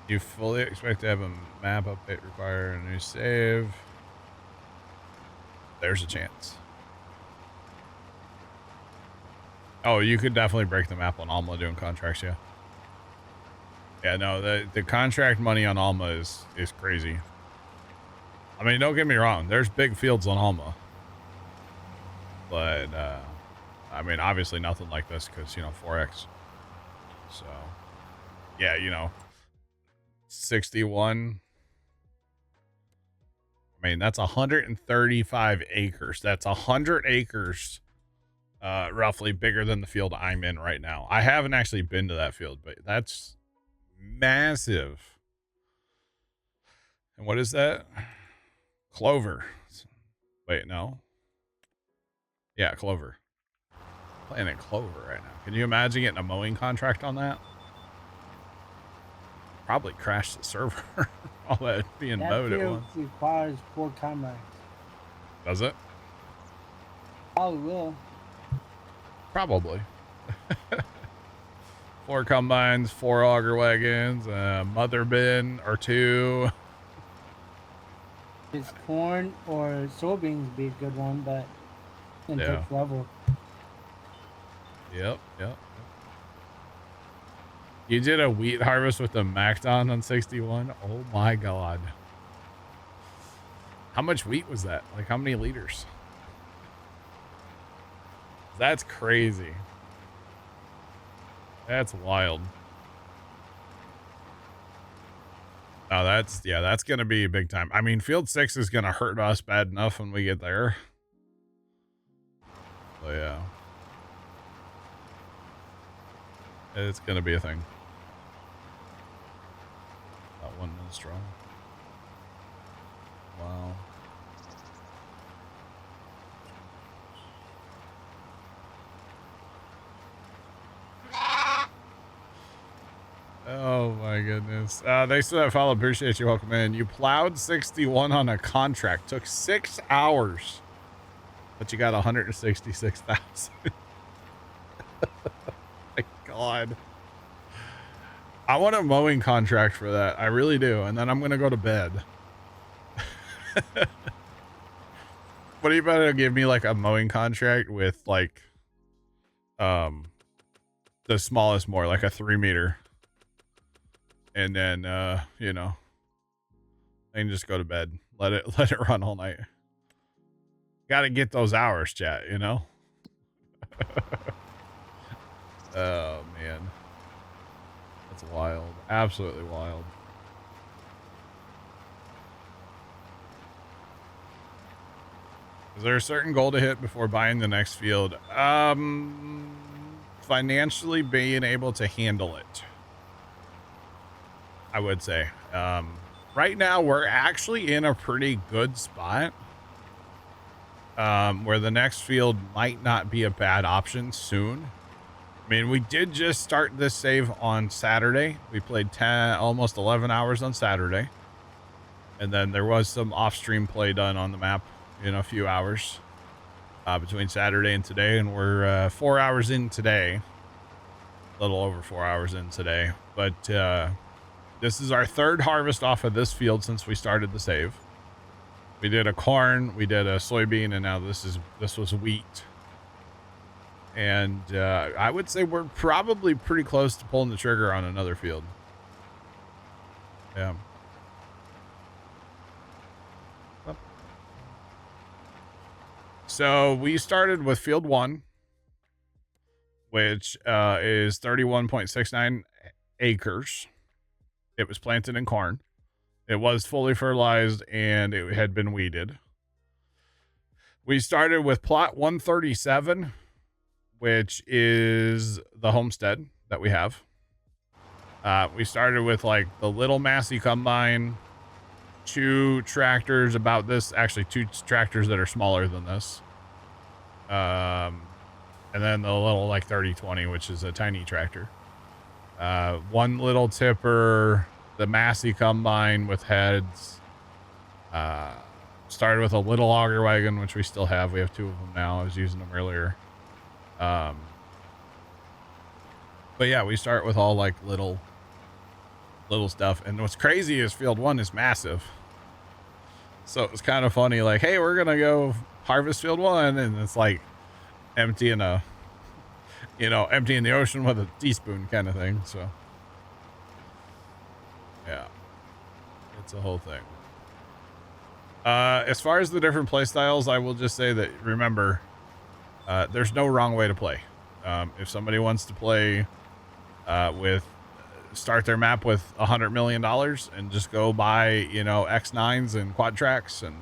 You fully expect to have a map update require a new save? There's a chance. Oh, you could definitely break the map on Alma doing contracts, yeah. Yeah, no, the contract money on Alma is crazy. I mean, don't get me wrong. There's big fields on Alma. But, I mean, obviously nothing like this because, you know, 4X. So, yeah, you know, 61. I mean, that's 135 acres. That's 100 acres, roughly bigger than the field I'm in right now. I haven't actually been to that field, but that's massive. And what is that? Clover. Wait, no. Yeah, clover. Planting clover right now. Can you imagine getting a mowing contract on that? Probably crash the server. All that being mowed at once. That requires 4 combines. Does it? Probably will. Probably. 4 combines, 4 auger wagons, a mother bin or 2. It's corn or soybeans would be a good one, but it takes level. Yep. You did a wheat harvest with the Macdon on 61? Oh my god. How much wheat was that? Like, how many liters? That's crazy. That's wild. Oh, that's going to be big time. I mean, field 6 is going to hurt us bad enough when we get there. So, yeah. It's going to be a thing. That one is strong. Wow. Oh my goodness. Thanks for that follow. Appreciate you. Welcome in. You plowed 61 on a contract. Took 6 hours. But you got 166,000. My God. I want a mowing contract for that. I really do. And then I'm going to go to bed. What are you about to give me, like a mowing contract with like, the smallest mower, like a 3 meter. And then, you know, I can just go to bed. Let it run all night. Got to get those hours, chat, you know? Oh, man. That's wild. Absolutely wild. Is there a certain goal to hit before buying the next field? Financially being able to handle it, I would say. Right now, we're actually in a pretty good spot. Where the next field might not be a bad option soon. I mean, we did just start this save on Saturday. We played 10, almost 11 hours on Saturday. And then there was some off-stream play done on the map in a few hours between Saturday and today. And we're 4 hours in today. A little over 4 hours in today. But this is our 3rd harvest off of this field since we started the save. We did a corn, we did a soybean, and now this was wheat. And I would say we're probably pretty close to pulling the trigger on another field. Yeah. So we started with field 1, which is 31.69 acres. It was planted in corn. It was fully fertilized and it had been weeded. We started with plot 137, which is the homestead that we have. We started with like the little Massey combine, 2 tractors about this, actually 2 tractors that are smaller than this. And then the little like 3020, which is a tiny tractor. 1 little tipper, the Massey combine with heads. Started with a little auger wagon, which we still have. We have 2 of them now. I was using them earlier. But yeah, we start with all like little stuff. And what's crazy is field 1 is massive. So it's kind of funny. Like, hey, we're going to go harvest field 1. And it's like emptying the ocean with a teaspoon kind of thing. So Yeah. It's a whole thing. As far as the different play styles, I will just say that, remember, there's no wrong way to play. If somebody wants to play start their map with $100 million and just go buy, you know, X9s and quad tracks, and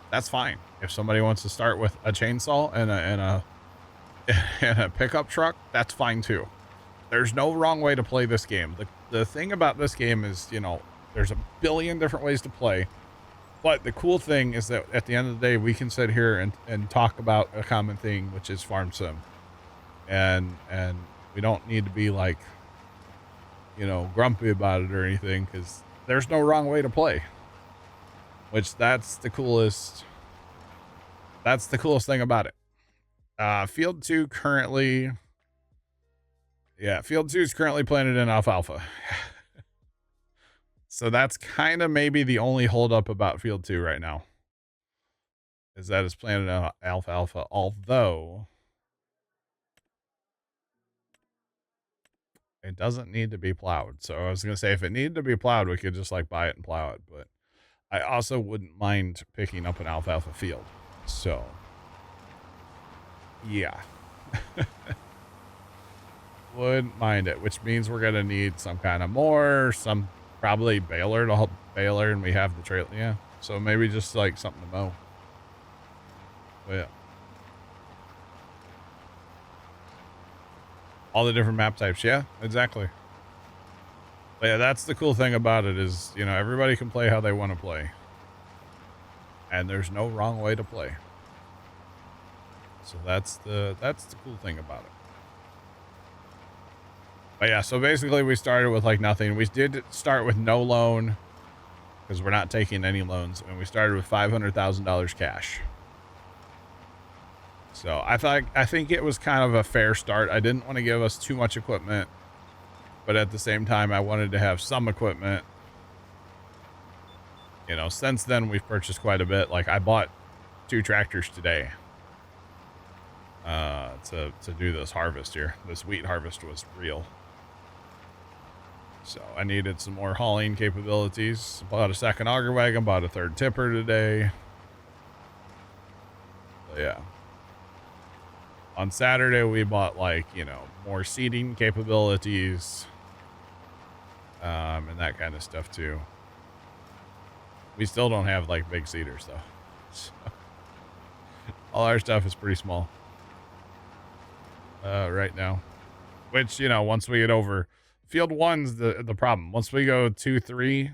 that's fine. If somebody wants to start with a chainsaw and a pickup truck, that's fine too. There's no wrong way to play this game. The thing about this game is, you know, there's a billion different ways to play. But the cool thing is that at the end of the day, we can sit here and talk about a common thing, which is farm sim. And we don't need to be like, you know, grumpy about it or anything, because there's no wrong way to play. Which that's the coolest thing about it. Field 2 currently... Yeah, Field 2 is currently planted in alfalfa. So that's kind of maybe the only holdup about Field 2 right now. Is that it's planted in alfalfa, although it doesn't need to be plowed. So I was going to say, if it needed to be plowed, we could just like buy it and plow it. But I also wouldn't mind picking up an alfalfa field. So, yeah. Wouldn't mind it, which means we're going to need some kind of some probably baler to help baler, and we have the trail. Yeah. So maybe just like something to mow. But yeah. All the different map types. Yeah, exactly. But yeah, that's the cool thing about it is, you know, everybody can play how they want to play. And there's no wrong way to play. So that's the cool thing about it. But yeah, so basically we started with like nothing. We did start with no loan because we're not taking any loans. And we started with $500,000 cash. So I think it was kind of a fair start. I didn't want to give us too much equipment, but at the same time, I wanted to have some equipment. You know, since then we've purchased quite a bit. Like I bought 2 tractors today to do this harvest here. This wheat harvest was real. So I needed some more hauling capabilities. Bought a second auger wagon, bought a third tipper today. So yeah. On Saturday, we bought like, you know, more seating capabilities. And that kind of stuff too. We still don't have like big seaters though. So, all our stuff is pretty small. Right now. Which, you know, once we get over Field 1's the problem. Once we go 2, 3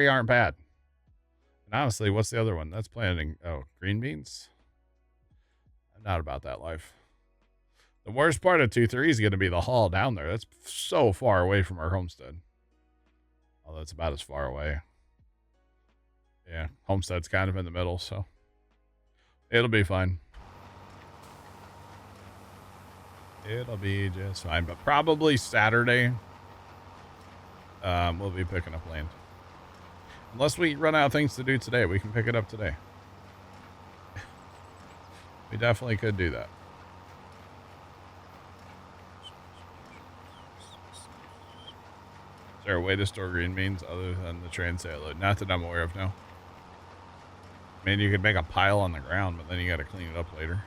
aren't bad. And honestly, what's the other one? That's planting. Oh, green beans? I'm not about that life. The worst part of 2, 3 is going to be the haul down there. That's so far away from our homestead. Although it's about as far away. Yeah, homestead's kind of in the middle, so it'll be fine. It'll be just fine, but probably Saturday, we'll be picking up land. Unless we run out of things to do today, we can pick it up today. We definitely could do that. Is there a way to store green beans other than the train sale? Not that I'm aware of, no. I mean, you could make a pile on the ground, but then you got to clean it up later.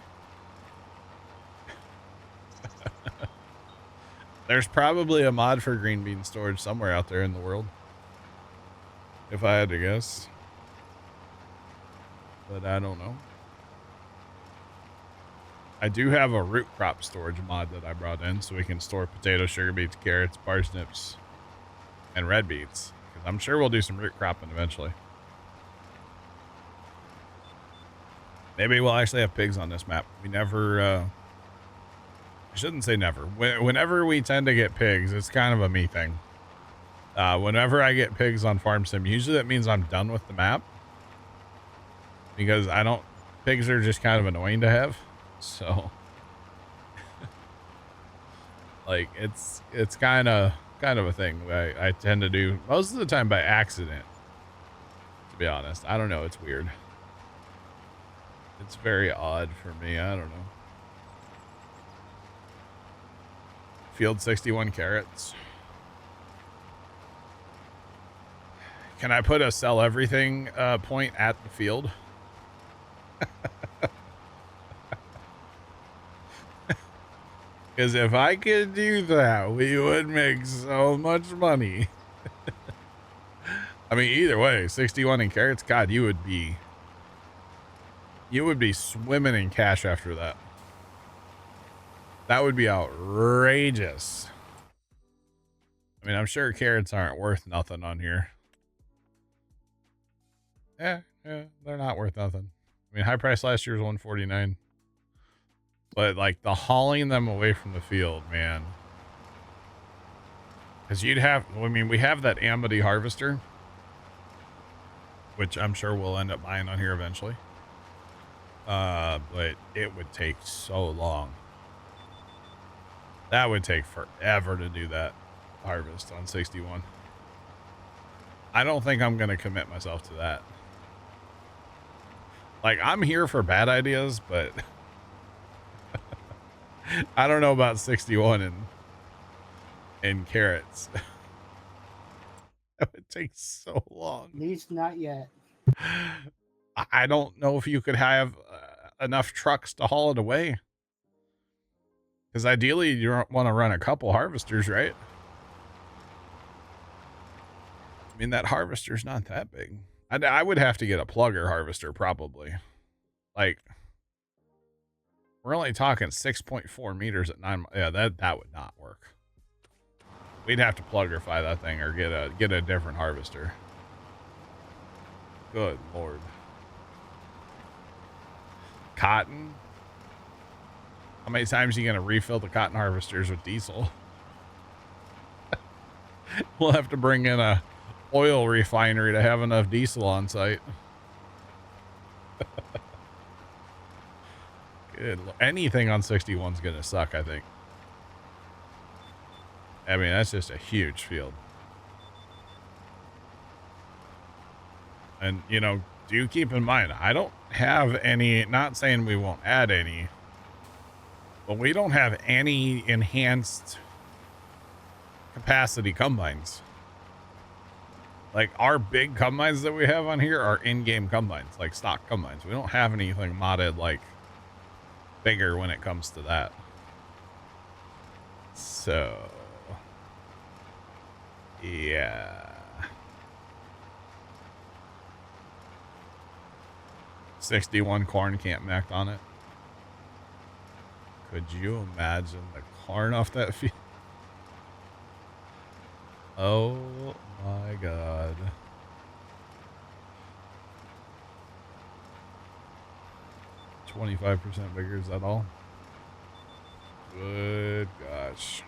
There's probably a mod for green bean storage somewhere out there in the world, if I had to guess. But I don't know. I do have a root crop storage mod that I brought in so we can store potatoes, sugar beets, carrots, parsnips, and red beets. Because I'm sure we'll do some root cropping eventually. Maybe we'll actually have pigs on this map. We never... I shouldn't say never. Whenever we tend to get pigs, it's kind of a me thing. Whenever I get pigs on Farm Sim, usually that means I'm done with the map. Because pigs are just kind of annoying to have. So, like, it's kind of a thing that I tend to do most of the time by accident, to be honest. I don't know. It's weird. It's very odd for me. I don't know. Field 61 carrots. Can I put a sell everything point at the field? Because if I could do that, we would make so much money. I mean, either way, 61 in carrots, God, you would be swimming in cash after that. That would be outrageous. I mean, I'm sure carrots aren't worth nothing on here. Yeah, they're not worth nothing. I mean, high price last year was 149. But like the hauling them away from the field, man. Because we have that Amity harvester, which I'm sure we'll end up buying on here eventually. But it would take so long. That would take forever to do that harvest on 61. I don't think I'm going to commit myself to that. Like, I'm here for bad ideas, but I don't know about 61 and carrots. That would take so long. At least not yet. I don't know if you could have enough trucks to haul it away. Because ideally, you want to run a couple harvesters, right? I mean, that harvester's not that big. I would have to get a plugger harvester, probably. Like, we're only talking 6.4 meters at 9. Yeah, that would not work. We'd have to pluggerify that thing or get a different harvester. Good Lord. Cotton? How many times are you going to refill the cotton harvesters with diesel? We'll have to bring in a oil refinery to have enough diesel on site. Good. Anything on 61 is going to suck, I think. I mean, that's just a huge field. And, you know, do keep in mind, I don't have any, not saying we won't add any, but we don't have any enhanced capacity combines. Like, our big combines that we have on here are in-game combines, like stock combines. We don't have anything modded, like, bigger when it comes to that. So, yeah. 61 corn can't mech on it. Could you imagine the corn off that field? Oh my God. $25% bigger, is that all? Good gosh.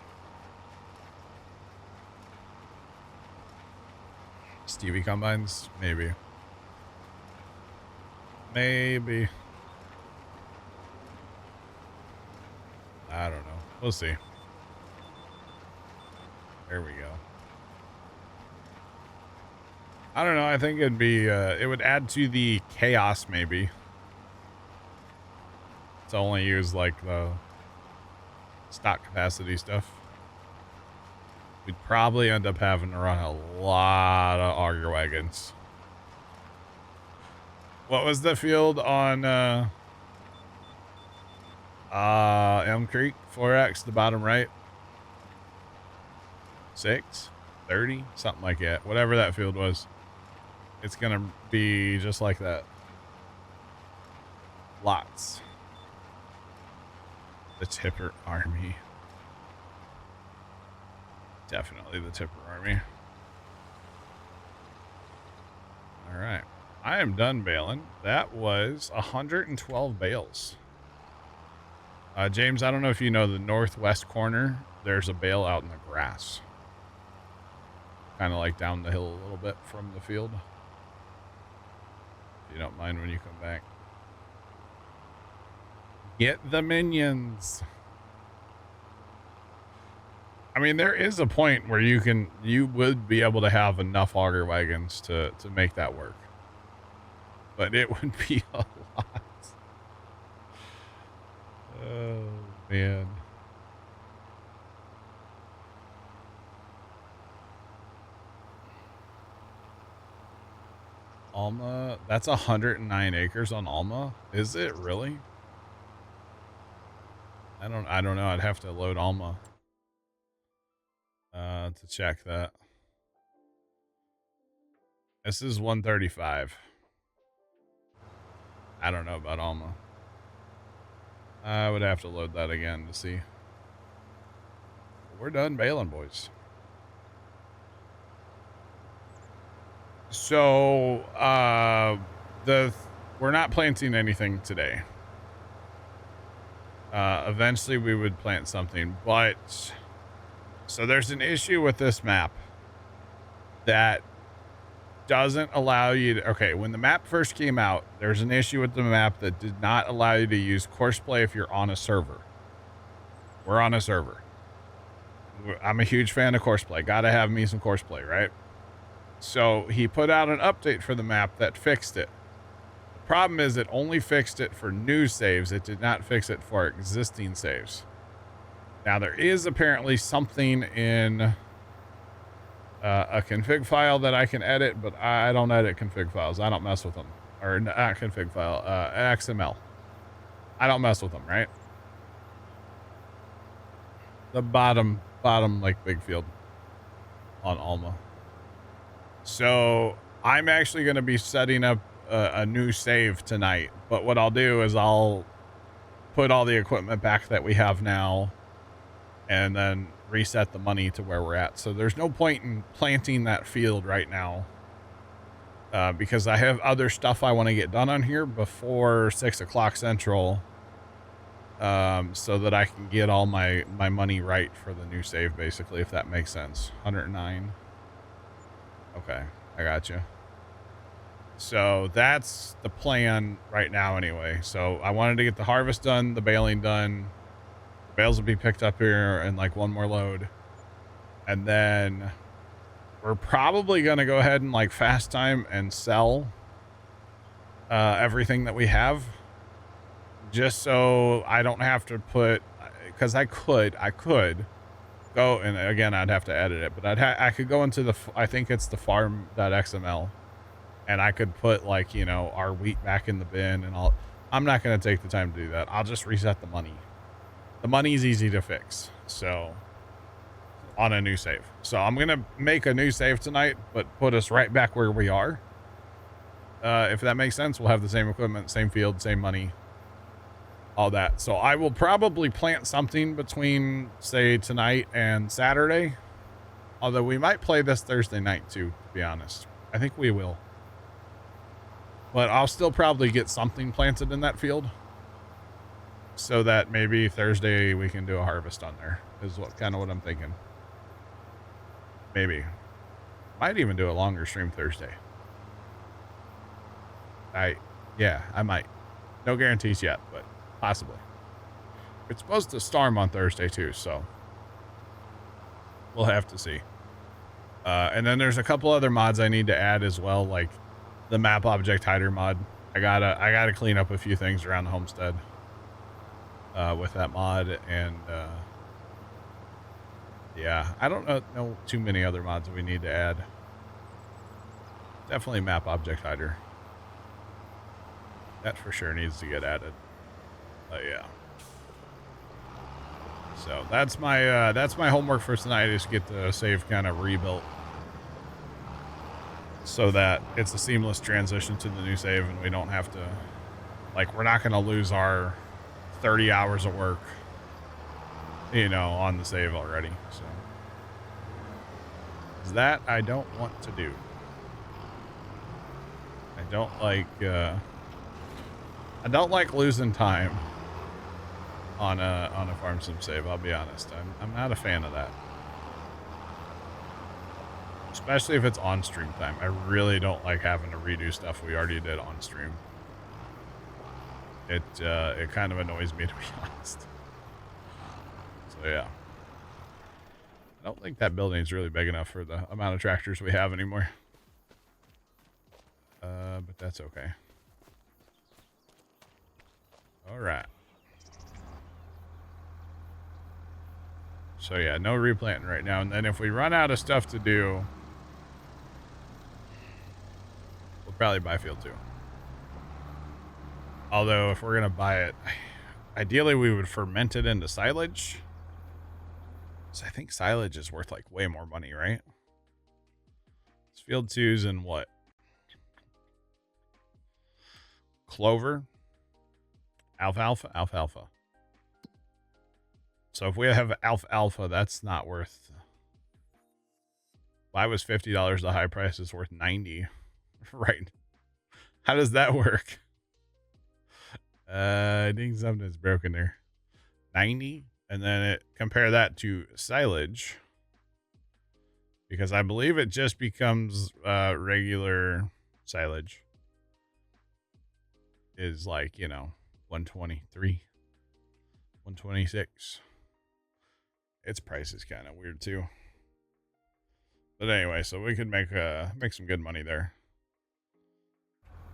Stevie combines? Maybe. Maybe. I don't know. We'll see. There we go. I don't know. I think it'd be, it would add to the chaos maybe. To only use like the stock capacity stuff. We'd probably end up having to run a lot of auger wagons. What was the field on Elm Creek? 4X, the bottom right. 6, 30, something like that. Whatever that field was. It's gonna be just like that. Lots. The Tipper Army. Definitely the Tipper Army. All right. I am done baling. That was 112 bales. James, I don't know if you know the northwest corner. There's a bale out in the grass. Kind of like down the hill a little bit from the field. If you don't mind when you come back. Get the minions. I mean, there is a point where you would be able to have enough auger wagons to make that work. But it would be a lot. Oh, man. Alma, that's 109 acres on Alma. Is it really? I don't know. I'd have to load Alma to check that. This is 135. I don't know about Alma. I would have to load that again to see. We're done bailing, boys. So, we're not planting anything today. Eventually we would plant something, but so there's an issue with this map that doesn't allow you to, okay, when the map first came out, there's an issue with the map that did not allow you to use courseplay if you're on a server. We're on a server. I'm a huge fan of courseplay. Gotta have me some courseplay, right? So he put out an update for the map that fixed it. The problem is it only fixed it for new saves. It did not fix it for existing saves. Now there is apparently something in a config file that I can edit, but I don't edit config files. I don't mess with them. Or not config file, XML. I don't mess with them, right? The bottom like big field on Alma. So I'm actually going to be setting up a new save tonight, but what I'll do is I'll put all the equipment back that we have now and then reset the money to where we're at. So there's no point in planting that field right now because I have other stuff I want to get done on here before 6 o'clock Central so that I can get all my money right for the new save, basically, if that makes sense. 109. Okay, I got you. So that's the plan right now anyway. So I wanted to get the harvest done, the baling done. The bales will be picked up here in like one more load. And then we're probably going to go ahead and like fast time and sell everything that we have. Just so I don't have to put, because I could go, and again, I'd have to edit it, but I could go into I think it's the farm.xml, and I could put like, you know, our wheat back in the bin and all. I'm not going to take the time to do that. I'll just reset the money. The money's easy to fix. So on a new save. So I'm going to make a new save tonight, but put us right back where we are. If that makes sense, we'll have the same equipment, same field, same money, all that. So I will probably plant something between, say, tonight and Saturday. Although we might play this Thursday night too, to be honest. I think we will. But I'll still probably get something planted in that field. So that maybe Thursday we can do a harvest on there, is what I'm thinking. Maybe. Might even do a longer stream Thursday. Yeah, I might. No guarantees yet, but possibly. It's supposed to storm on Thursday too, so we'll have to see. And then there's a couple other mods I need to add as well, like the map object hider mod. I gotta clean up a few things around the homestead with that mod, and yeah, I don't know too many other mods that we need to add. Definitely map object hider. That for sure needs to get added. Yeah. So that's my homework for tonight, is get the save kind of rebuilt so that it's a seamless transition to the new save, and we don't have to, like, we're not going to lose our 30 hours of work, you know, on the save already. So that I don't want to do. I don't like losing time on a farm sim save. I'll be honest. I'm not a fan of that, especially if it's on stream time. I really don't like having to redo stuff we already did on stream. It kind of annoys me, to be honest. So yeah, I don't think that building is really big enough for the amount of tractors we have anymore. But that's okay. All right. So yeah, no replanting right now. And then if we run out of stuff to do, we'll probably buy field 2. Although if we're going to buy it, ideally we would ferment it into silage. So I think silage is worth like way more money, right? It's field 2's and what? Clover, alfalfa. So if we have alfalfa, that's not worth. Why was $50 the high price is worth 90? Right. How does that work? I think something's broken there. 90, and then compare that to silage, because I believe it just becomes regular silage is like, 123, 126. Its price is kind of weird too. But anyway, so we could make some good money there.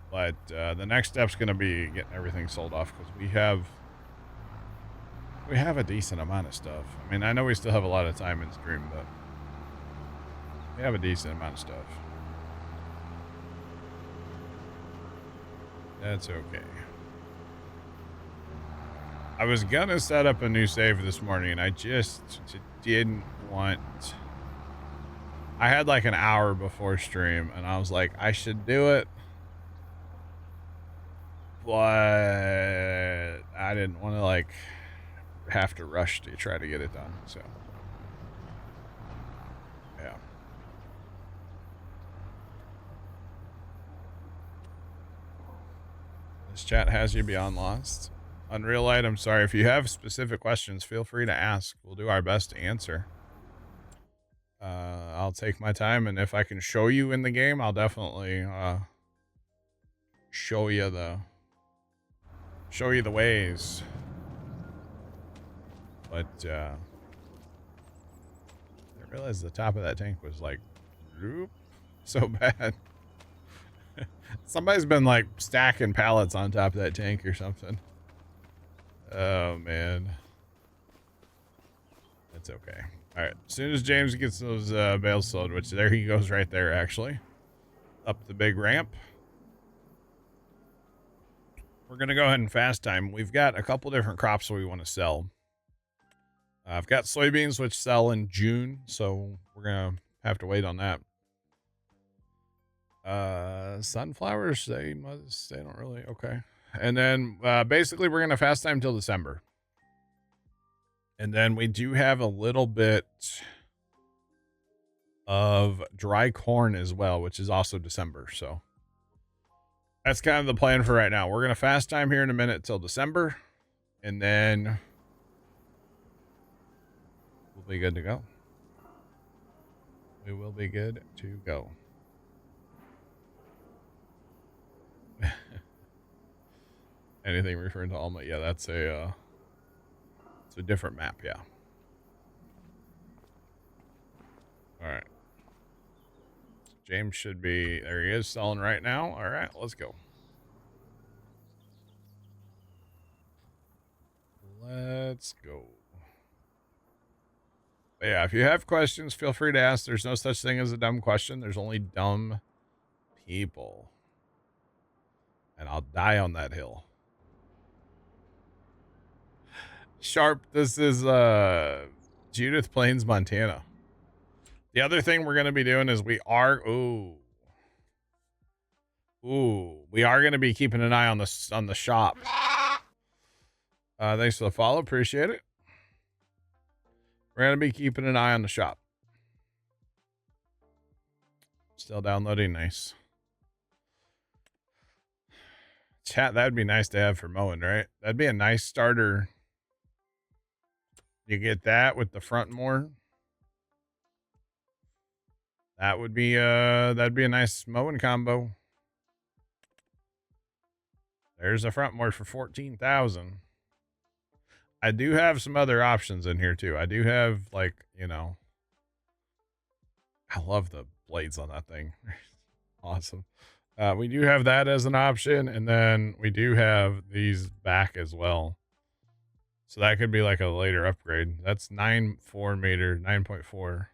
But the next step's going to be getting everything sold off, because we have a decent amount of stuff. I mean, I know we still have a lot of time in stream, but we have a decent amount of stuff. That's okay. I was going to set up a new save this morning, and I just didn't want... I had like an hour before stream, and I was like, I should do it. But I didn't want to like have to rush to try to get it done. So yeah. This chat has you beyond lost. Unreal Light, I'm sorry. If you have specific questions, feel free to ask. We'll do our best to answer. I'll take my time, and if I can show you in the game, I'll definitely show you the ways. But I realized the top of that tank was like so bad. Somebody's been like stacking pallets on top of that tank or something. Oh man, that's okay. All right, as soon as James gets those bales sold, which there he goes right there, actually up the big ramp, we're gonna go ahead and fast time. We've got a couple different crops we want to sell. I've got soybeans which sell in June, so we're gonna have to wait on that. Sunflowers, they don't really, okay. And then basically we're gonna fast time till December. And then we do have a little bit of dry corn as well, which is also December. So that's kind of the plan for right now. We're gonna fast time here in a minute till December, and then we'll be good to go. We will be good to go. Anything referring to Alma? Yeah, that's a it's a different map. Yeah. All right. James should be there. He is selling right now. All right, let's go. Let's go. But yeah, if you have questions, feel free to ask. There's no such thing as a dumb question. There's only dumb people. And I'll die on that hill. Sharp, this is Judith Plains, Montana. The other thing we're going to be doing is we are we are going to be keeping an eye on the shop. Thanks for the follow, appreciate it. We're going to be keeping an eye on the shop. Still downloading, nice. Chat, that'd be nice to have for mowing, right? That'd be a nice starter. You get that with the front mower. That would be that'd be a nice mowing combo. There's a front mower for 14,000. I do have some other options in here too. I do have like, I love the blades on that thing. Awesome. We do have that as an option, and then we do have these back as well. So that could be like a later upgrade. That's 9.4 meter, 9.4.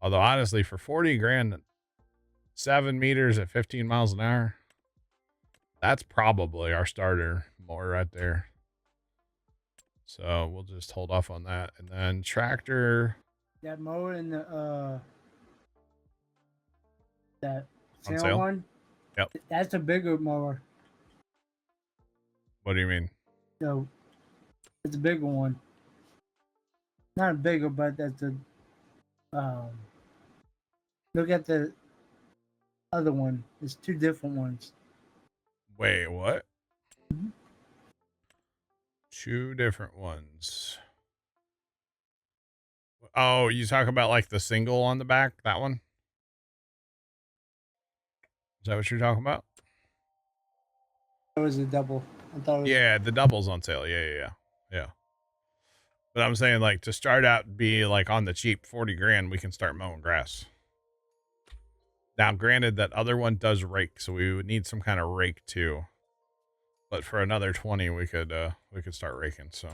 Although honestly, for 40 grand, 7 meters at 15 miles an hour. That's probably our starter mower right there. So we'll just hold off on that. And then tractor. That mower and the that On sale sale? one. Yep. That's a bigger mower. What do you mean? So it's a bigger one. Not a bigger, but that's a look at the other one. It's two different ones. Wait, what? Two different ones. Oh, you talk about like the single on the back? That one? Is that what you're talking about? It was a double. I thought it was Yeah, the double's on sale. Yeah. But I'm saying like to start out be like on the cheap 40 grand, we can start mowing grass. Now, granted, that other one does rake, so we would need some kind of rake too. But for another 20, we could start raking. So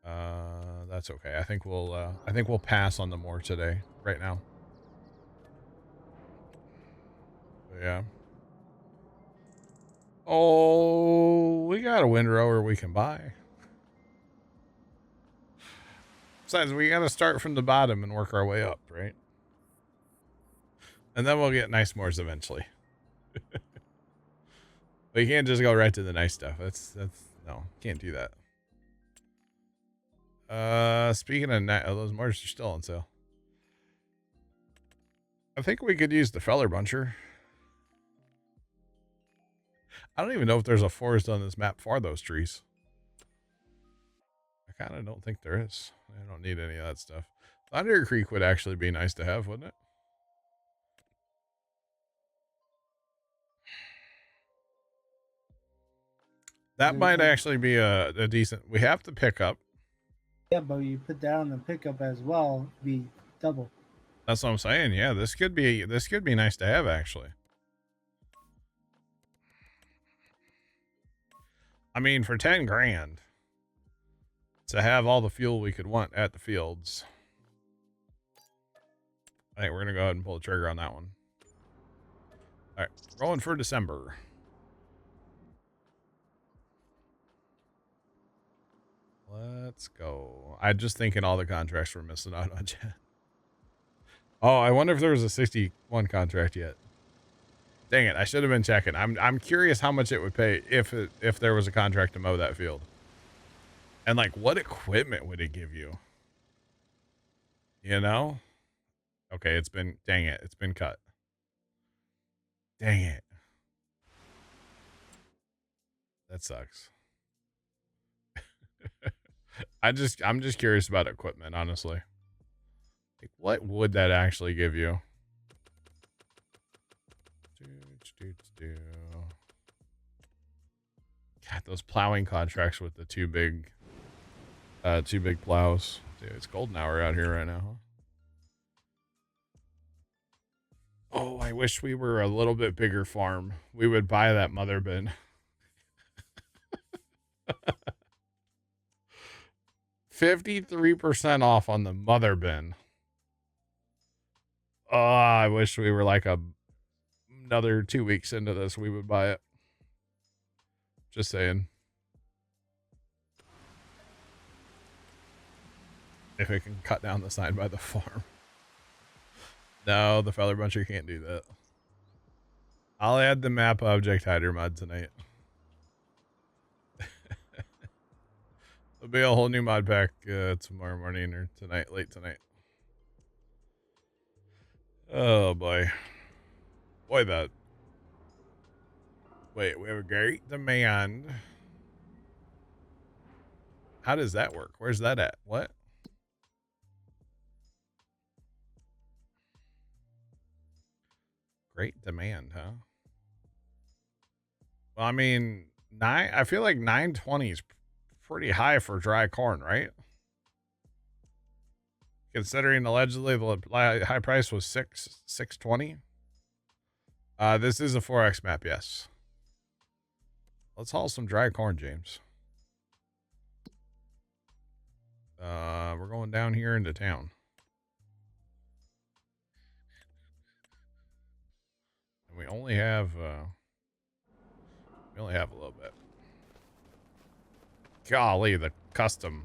that's okay. I think we'll pass on the more today, right now. But yeah. Oh, we got a windrower we can buy. Besides, we got to start from the bottom and work our way up, right? And then we'll get nice mowers eventually. But you can't just go right to the nice stuff. That's no, can't do that. Speaking of those mowers are still on sale. I think we could use the feller buncher. I don't even know if there's a forest on this map for those trees. I kind of don't think there is. I don't need any of that stuff. Thunder Creek would actually be nice to have, wouldn't it? That might actually be a decent. We have to pick up. yeah, but you put that on the pickup as well, be double. That's what I'm saying. Yeah, this could be nice to have actually. I mean, for 10 grand to have all the fuel we could want at the fields. I think we're going to go ahead and pull the trigger on that one. All right, rolling for December. Let's go. I'm just thinking all the contracts we're missing out on. Oh, I wonder if there was a 61 contract yet. Dang it, I should have been checking. I'm curious how much it would pay if there was a contract to mow that field. And like what equipment would it give you? You know? Okay, dang it, it's been cut. Dang it. That sucks. I'm just curious about equipment, honestly. Like what would that actually give you? God, those plowing contracts with the two big plows. Dude, it's golden hour out here right now, huh? Oh, I wish we were a little bit bigger farm. We would buy that mother bin. 53% off on the mother bin. Oh, I wish we were like another 2 weeks into this, we would buy it. Just saying. If it can cut down the sign by the farm. No, the feather buncher can't do that. I'll add the map object hider mod tonight. There'll be a whole new mod pack tomorrow morning or tonight, late tonight. Oh boy. Boy, that. Wait, we have a great demand. How does that work? Where's that at? What? Great demand, huh? Well, I mean, I feel like 920 is pretty high for dry corn, right? Considering allegedly the high price was 620. This is a 4X map, yes. Let's haul some dry corn, James. We're going down here into town. We only have a little bit. Golly, the custom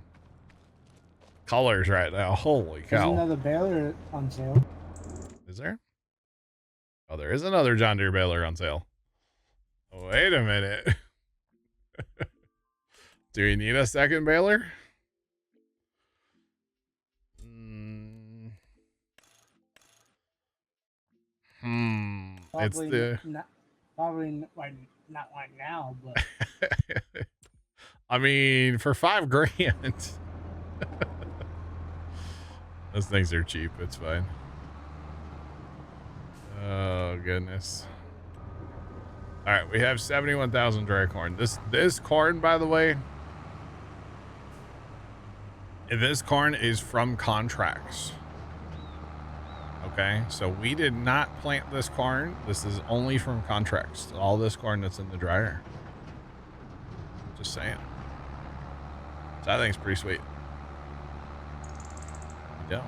colors right now. Holy There's cow. another baler on sale. Is there? Oh, there is another John Deere baler on sale. Wait a minute. Do we need a second baler? It's Probably the... not like now, but I mean, for $5,000. Those things are cheap. It's fine. Oh, goodness. All right, we have 71,000 dry corn. This corn, by the way, this corn is from contracts. Okay, so we did not plant this corn. This is only from contracts. All this corn that's in the dryer. Just saying. So I think it's pretty sweet. You don't.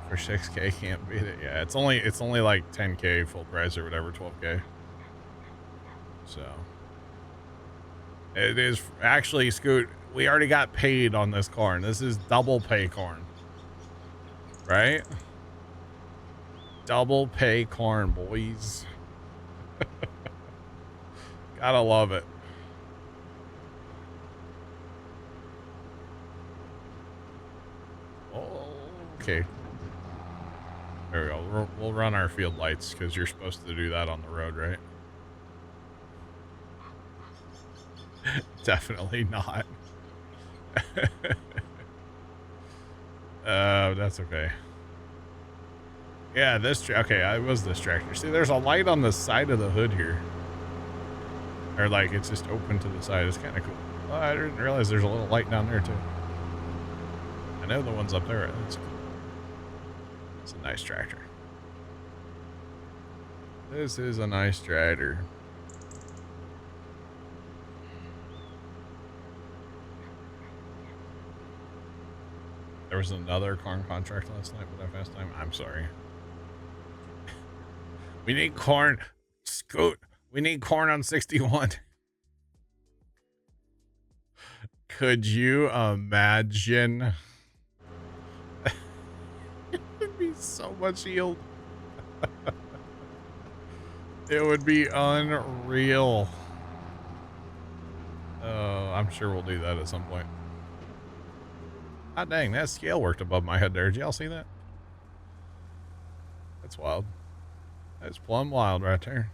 For 6K, can't beat it. Yeah, it's only like 10K full price or whatever, 12K. So it is actually, Scoot, we already got paid on this corn. This is double pay corn. Right? Double pay corn, boys. Gotta love it. Oh, okay. There we go. We'll run our field lights because you're supposed to do that on the road, right? Definitely not. That's okay. Yeah, okay, I was this tractor. See, there's a light on the side of the hood here. Or like, it's just open to the side. It's kind of cool. Oh, I didn't realize there's a little light down there too. I know the one's up there. That's cool. It's a nice tractor. This is a nice tractor. There was another corn contract last night, but I fast time. I'm sorry. We need corn. Scoot. We need corn on 61. Could you imagine? It would be so much yield. It would be unreal. I'm sure we'll do that at some point. Ah, dang, that scale worked above my head there. Did y'all see that? That's wild. That's plumb wild right there.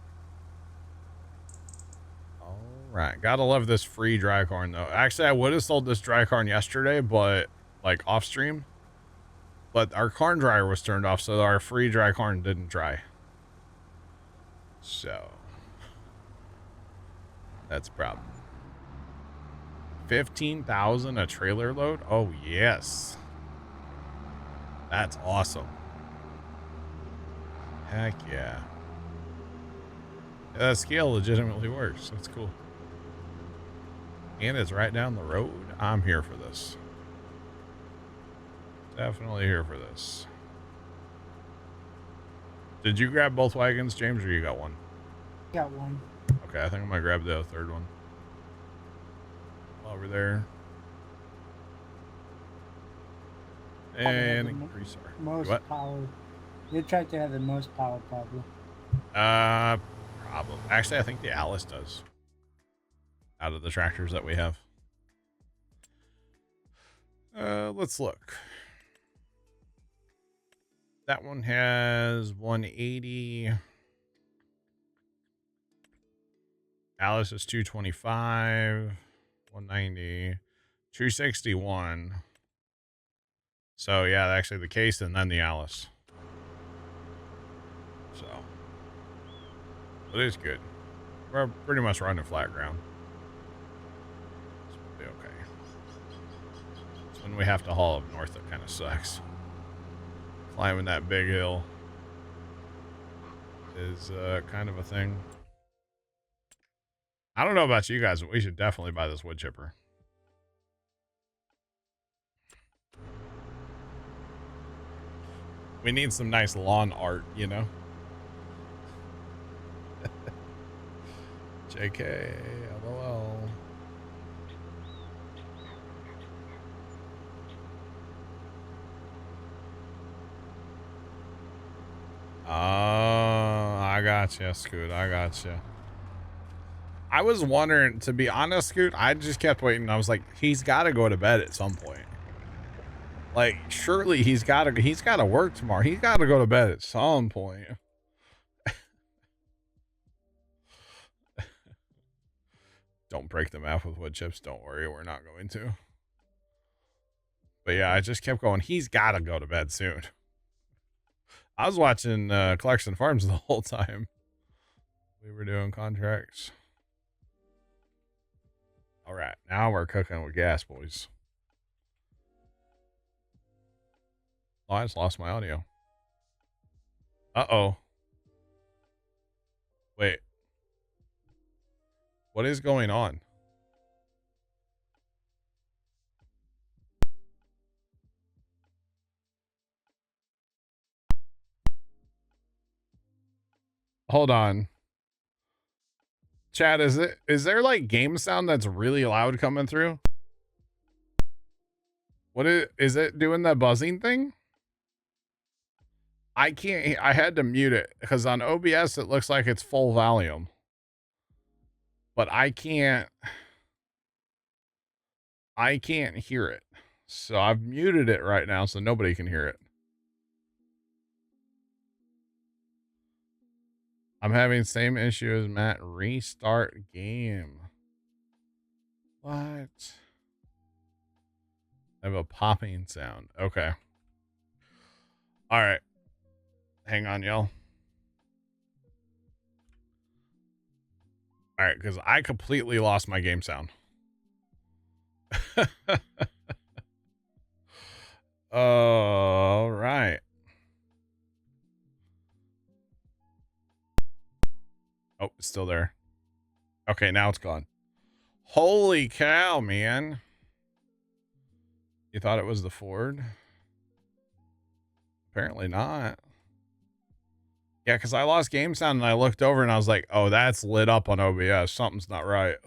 All right. Gotta love this free dry corn, though. Actually, I would have sold this dry corn yesterday, but, like, off stream. But our corn dryer was turned off, so our free dry corn didn't dry. So, that's a problem. 15,000 a trailer load? Oh, yes. That's awesome. Heck yeah. That scale legitimately works. That's cool. And it's right down the road. I'm here for this. Definitely here for this. Did you grab both wagons, James, or you got one? got one. Okay, I think I'm gonna grab the third one. Over there. And increase our most what? power. They tried to have the most power, probably. Probably. Actually, I think the Alice does. Out of the tractors that we have. Let's look. That one has 180. Alice is 225. 190. 261. So, yeah, actually the Case and then the Alice. So, it is good. We're pretty much running flat ground. So we'll be okay. It's when we have to haul up north that kind of sucks. Climbing that big hill is kind of a thing. I don't know about you guys, but we should definitely buy this wood chipper. We need some nice lawn art, you know? JK, LOL. Oh, I gotcha, Scoot. I gotcha. I was wondering, to be honest, Scoot, I just kept waiting. I was like, he's got to go to bed at some point. Like, surely he's got to work tomorrow. He's got to go to bed at some point. Don't break the map with wood chips. Don't worry, we're not going to. But yeah, I just kept going, he's got to go to bed soon. I was watching Clarkson Farms the whole time. We were doing contracts. All right, now we're cooking with gas, boys. Oh, I just lost my audio. Uh-oh. Wait. What is going on? Hold on. Chat, is there like game sound that's really loud coming through? What is it doing that buzzing thing? I had to mute it because on OBS it looks like it's full volume. But I can't hear it. So I've muted it right now so nobody can hear it. I'm having same issue as Matt. Restart game. What? I have a popping sound. Okay. All right. Hang on, y'all. All right, because I completely lost my game sound. All right. Oh, it's still there. Okay, now it's gone. Holy cow, man. You thought it was the Ford? Apparently not. Yeah, because I lost game sound and I looked over and I was like, oh, that's lit up on OBS. Something's not right.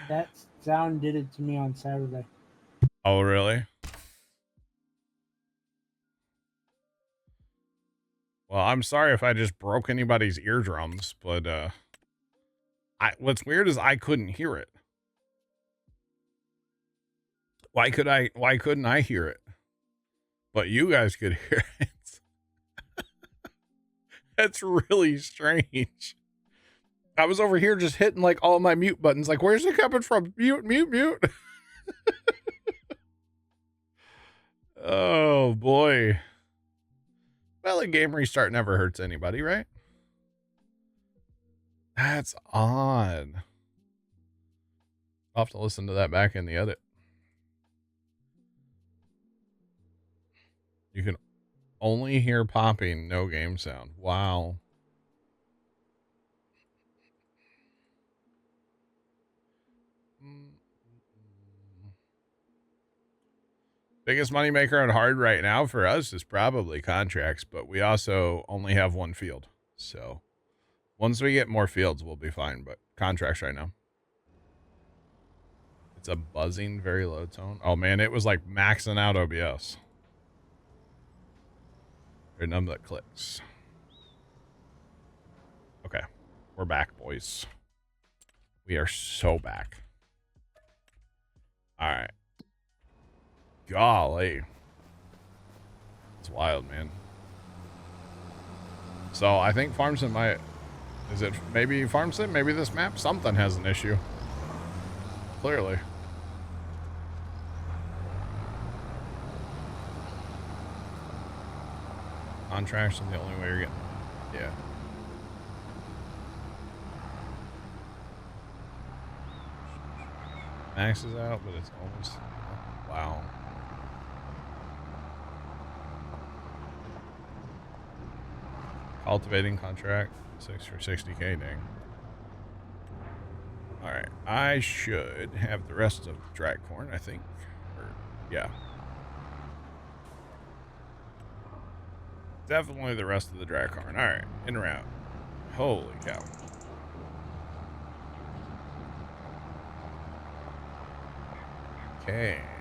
That sound did it to me on Saturday. Oh, really? Well, I'm sorry if I just broke anybody's eardrums, but what's weird is I couldn't hear it. Why couldn't I hear it? But you guys could hear it. That's really strange. I was over here just hitting like all my mute buttons. Like, where's it coming from? Mute, mute, mute. Oh boy. Well, a game restart never hurts anybody, right? That's odd. I'll have to listen to that back in the edit. You can only hear popping, no game sound. Wow. Biggest moneymaker on hard right now for us is probably contracts, but we also only have one field. So once we get more fields, we'll be fine, but contracts right now. It's a buzzing, very low tone. Oh man, it was like maxing out OBS. Or none that clicks. Okay, we're back, boys. We are so back. All right. Golly. It's wild, man. So I think FarmSim might... Is it maybe FarmSim? Maybe this map? Something has an issue. Clearly. Contracts are the only way you're getting... Yeah. Max is out, but it's almost... Wow. Cultivating contract 6 for 60k, dang. All right, I should have the rest of drag corn, I think. Or, yeah. Definitely the rest of the drag corn. All right, in route. Holy cow. Okay.